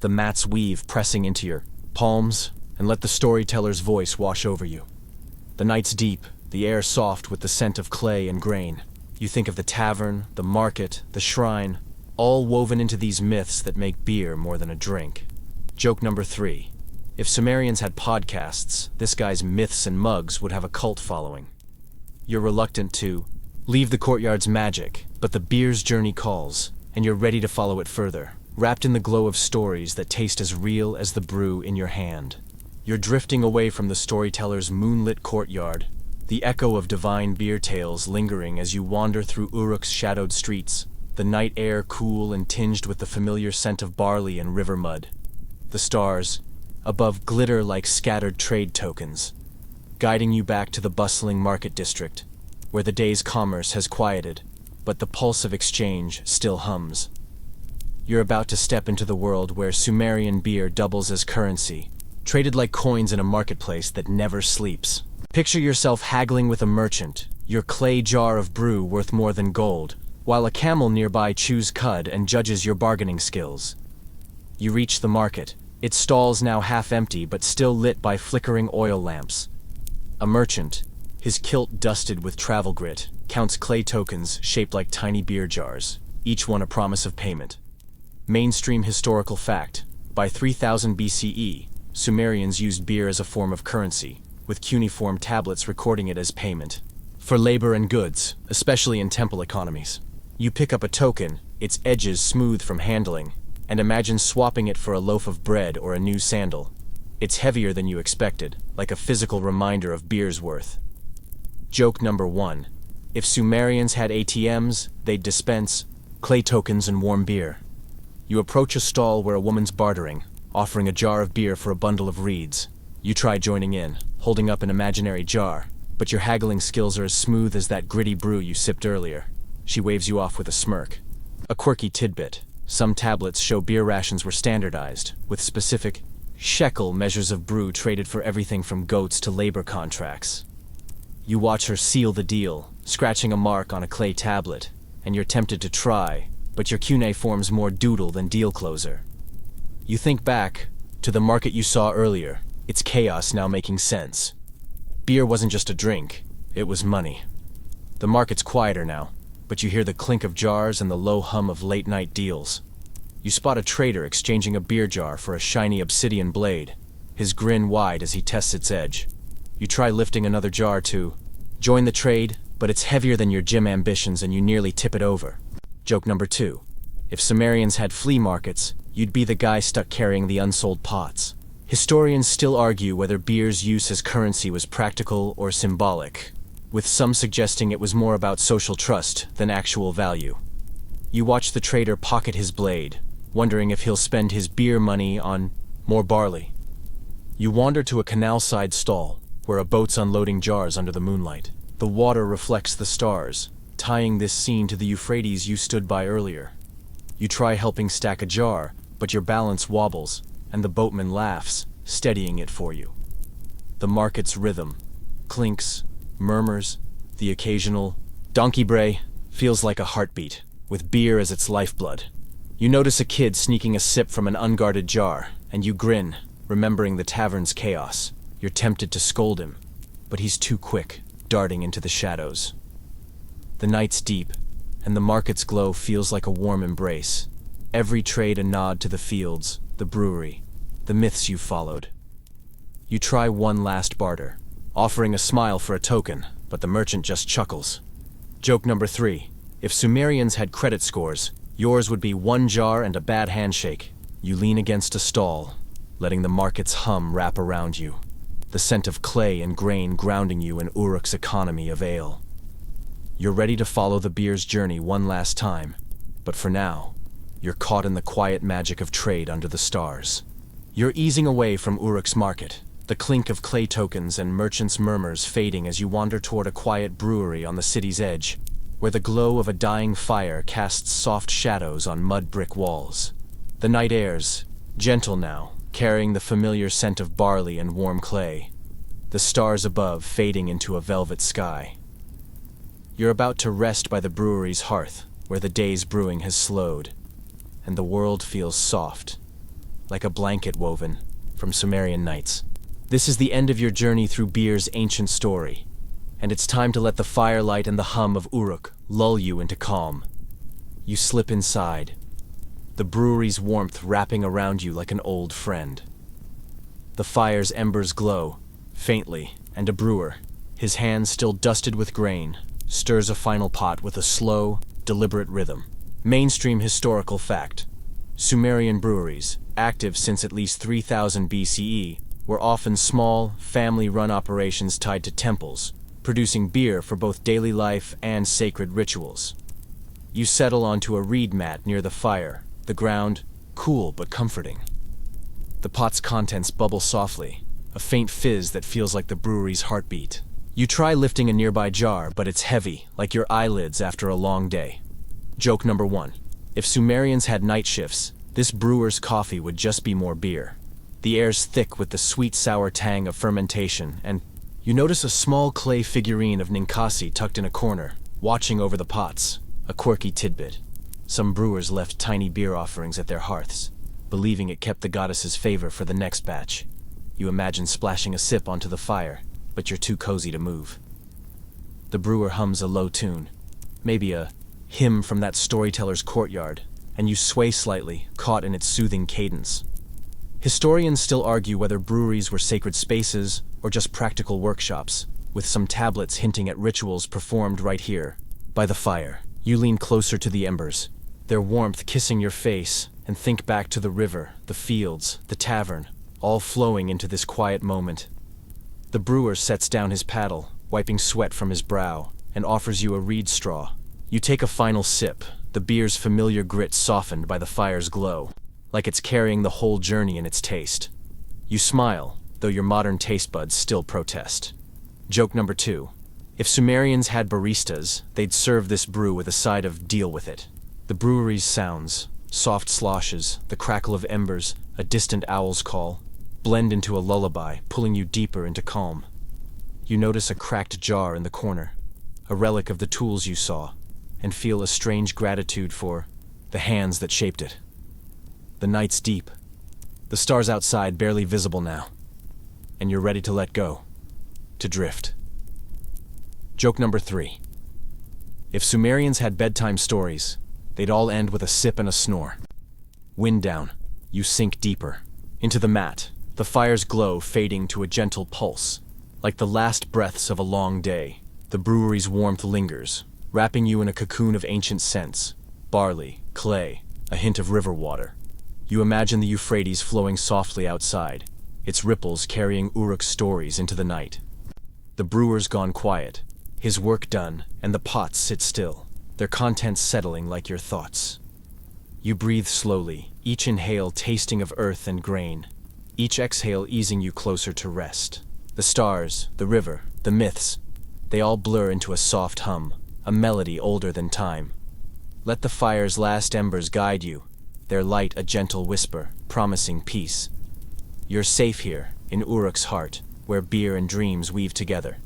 the mat's weave pressing into your palms, and let the storyteller's voice wash over you. The night's deep, the air soft with the scent of clay and grain. You think of the tavern, the market, the shrine, all woven into these myths that make beer more than a drink. Joke number 3. If Sumerians had podcasts, this guy's myths and mugs would have a cult following. You're reluctant to leave the courtyard's magic, but the beer's journey calls, and you're ready to follow it further, wrapped in the glow of stories that taste as real as the brew in your hand. You're drifting away from the storyteller's moonlit courtyard, the echo of divine beer tales lingering as you wander through Uruk's shadowed streets, the night air cool and tinged with the familiar scent of barley and river mud. The stars, above, glitter like scattered trade tokens, guiding you back to the bustling market district, where the day's commerce has quieted, but the pulse of exchange still hums. You're about to step into the world where Sumerian beer doubles as currency, traded like coins in a marketplace that never sleeps. Picture yourself haggling with a merchant, your clay jar of brew worth more than gold, while a camel nearby chews cud and judges your bargaining skills. You reach the market, its stalls now half empty but still lit by flickering oil lamps. A merchant, his kilt dusted with travel grit, counts clay tokens shaped like tiny beer jars, each one a promise of payment. Mainstream historical fact: by 3000 BCE, Sumerians used beer as a form of currency, with cuneiform tablets recording it as payment. For labor and goods, especially in temple economies. You pick up a token, its edges smooth from handling, and imagine swapping it for a loaf of bread or a new sandal. It's heavier than you expected, like a physical reminder of beer's worth. Joke number 1. If Sumerians had ATMs, they'd dispense clay tokens and warm beer. You approach a stall where a woman's bartering, offering a jar of beer for a bundle of reeds. You try joining in, holding up an imaginary jar, but your haggling skills are as smooth as that gritty brew you sipped earlier. She waves you off with a smirk. A quirky tidbit: some tablets show beer rations were standardized, with specific shekel measures of brew traded for everything from goats to labor contracts. You watch her seal the deal, scratching a mark on a clay tablet, and you're tempted to try, but your cuneiform's more doodle than deal closer. You think back to the market you saw earlier, its chaos now making sense. Beer wasn't just a drink, it was money. The market's quieter now, but you hear the clink of jars and the low hum of late-night deals. You spot a trader exchanging a beer jar for a shiny obsidian blade, his grin wide as he tests its edge. You try lifting another jar to join the trade, but it's heavier than your gym ambitions and you nearly tip it over. Joke number 2. If Sumerians had flea markets, you'd be the guy stuck carrying the unsold pots. Historians still argue whether beer's use as currency was practical or symbolic, with some suggesting it was more about social trust than actual value. You watch the trader pocket his blade, wondering if he'll spend his beer money on more barley. You wander to a canal-side stall, where a boat's unloading jars under the moonlight. The water reflects the stars, tying this scene to the Euphrates you stood by earlier. You try helping stack a jar, but your balance wobbles, and the boatman laughs, steadying it for you. The market's rhythm, clinks, murmurs, the occasional donkey bray, feels like a heartbeat, with beer as its lifeblood. You notice a kid sneaking a sip from an unguarded jar, and you grin, remembering the tavern's chaos. You're tempted to scold him, but he's too quick, darting into the shadows. The night's deep, and the market's glow feels like a warm embrace. Every trade a nod to the fields, the brewery, the myths you've followed. You try one last barter, offering a smile for a token, but the merchant just chuckles. Joke number 3. If Sumerians had credit scores, yours would be one jar and a bad handshake. You lean against a stall, letting the market's hum wrap around you, the scent of clay and grain grounding you in Uruk's economy of ale. You're ready to follow the beer's journey one last time, but for now, you're caught in the quiet magic of trade under the stars. You're easing away from Uruk's market, the clink of clay tokens and merchants' murmurs fading as you wander toward a quiet brewery on the city's edge, where the glow of a dying fire casts soft shadows on mud brick walls. The night air's gentle now, carrying the familiar scent of barley and warm clay, the stars above fading into a velvet sky. You're about to rest by the brewery's hearth, where the day's brewing has slowed, and the world feels soft, like a blanket woven from Sumerian nights. This is the end of your journey through beer's ancient story, and it's time to let the firelight and the hum of Uruk lull you into calm. You slip inside, the brewery's warmth wrapping around you like an old friend. The fire's embers glow, faintly, and a brewer, his hands still dusted with grain, stirs a final pot with a slow, deliberate rhythm. Mainstream historical fact: Sumerian breweries, active since at least 3000 BCE, were often small, family-run operations tied to temples, producing beer for both daily life and sacred rituals. You settle onto a reed mat near the fire, the ground cool but comforting. The pot's contents bubble softly, a faint fizz that feels like the brewery's heartbeat. You try lifting a nearby jar, but it's heavy, like your eyelids after a long day. Joke number 1. If Sumerians had night shifts, this brewer's coffee would just be more beer. The air's thick with the sweet-sour tang of fermentation, and you notice a small clay figurine of Ninkasi tucked in a corner, watching over the pots, A quirky tidbit. Some brewers left tiny beer offerings at their hearths, believing it kept the goddess's favor for the next batch. You imagine splashing a sip onto the fire, but you're too cozy to move. The brewer hums a low tune, maybe a hymn from that storyteller's courtyard, and you sway slightly, caught in its soothing cadence. Historians still argue whether breweries were sacred spaces or just practical workshops, with some tablets hinting at rituals performed right here, by the fire. You lean closer to the embers, their warmth kissing your face, and think back to the river, the fields, the tavern, all flowing into this quiet moment. The brewer sets down his paddle, wiping sweat from his brow, and offers you a reed straw. You take a final sip, the beer's familiar grit softened by the fire's glow, like it's carrying the whole journey in its taste. You smile, though your modern taste buds still protest. Joke number 2. If Sumerians had baristas, they'd serve this brew with a side of deal with it. The brewery's sounds, soft sloshes, the crackle of embers, a distant owl's call, blend into a lullaby, pulling you deeper into calm. You notice a cracked jar in the corner, a relic of the tools you saw, and feel a strange gratitude for the hands that shaped it. The night's deep. The stars outside barely visible now. And you're ready to let go. To drift. Joke number 3. If Sumerians had bedtime stories, they'd all end with a sip and a snore. Wind down. You sink deeper. Into the mat, the fire's glow fading to a gentle pulse. Like the last breaths of a long day, the brewery's warmth lingers, wrapping you in a cocoon of ancient scents. Barley, clay, a hint of river water. You imagine the Euphrates flowing softly outside, its ripples carrying Uruk's stories into the night. The brewer's gone quiet, his work done, and the pots sit still, their contents settling like your thoughts. You breathe slowly, each inhale tasting of earth and grain, each exhale easing you closer to rest. The stars, the river, the myths, they all blur into a soft hum, a melody older than time. Let the fire's last embers guide you, their light a gentle whisper, promising peace. You're safe here, in Uruk's heart, where beer and dreams weave together.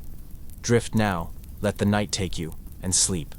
Drift now, let the night take you, and sleep.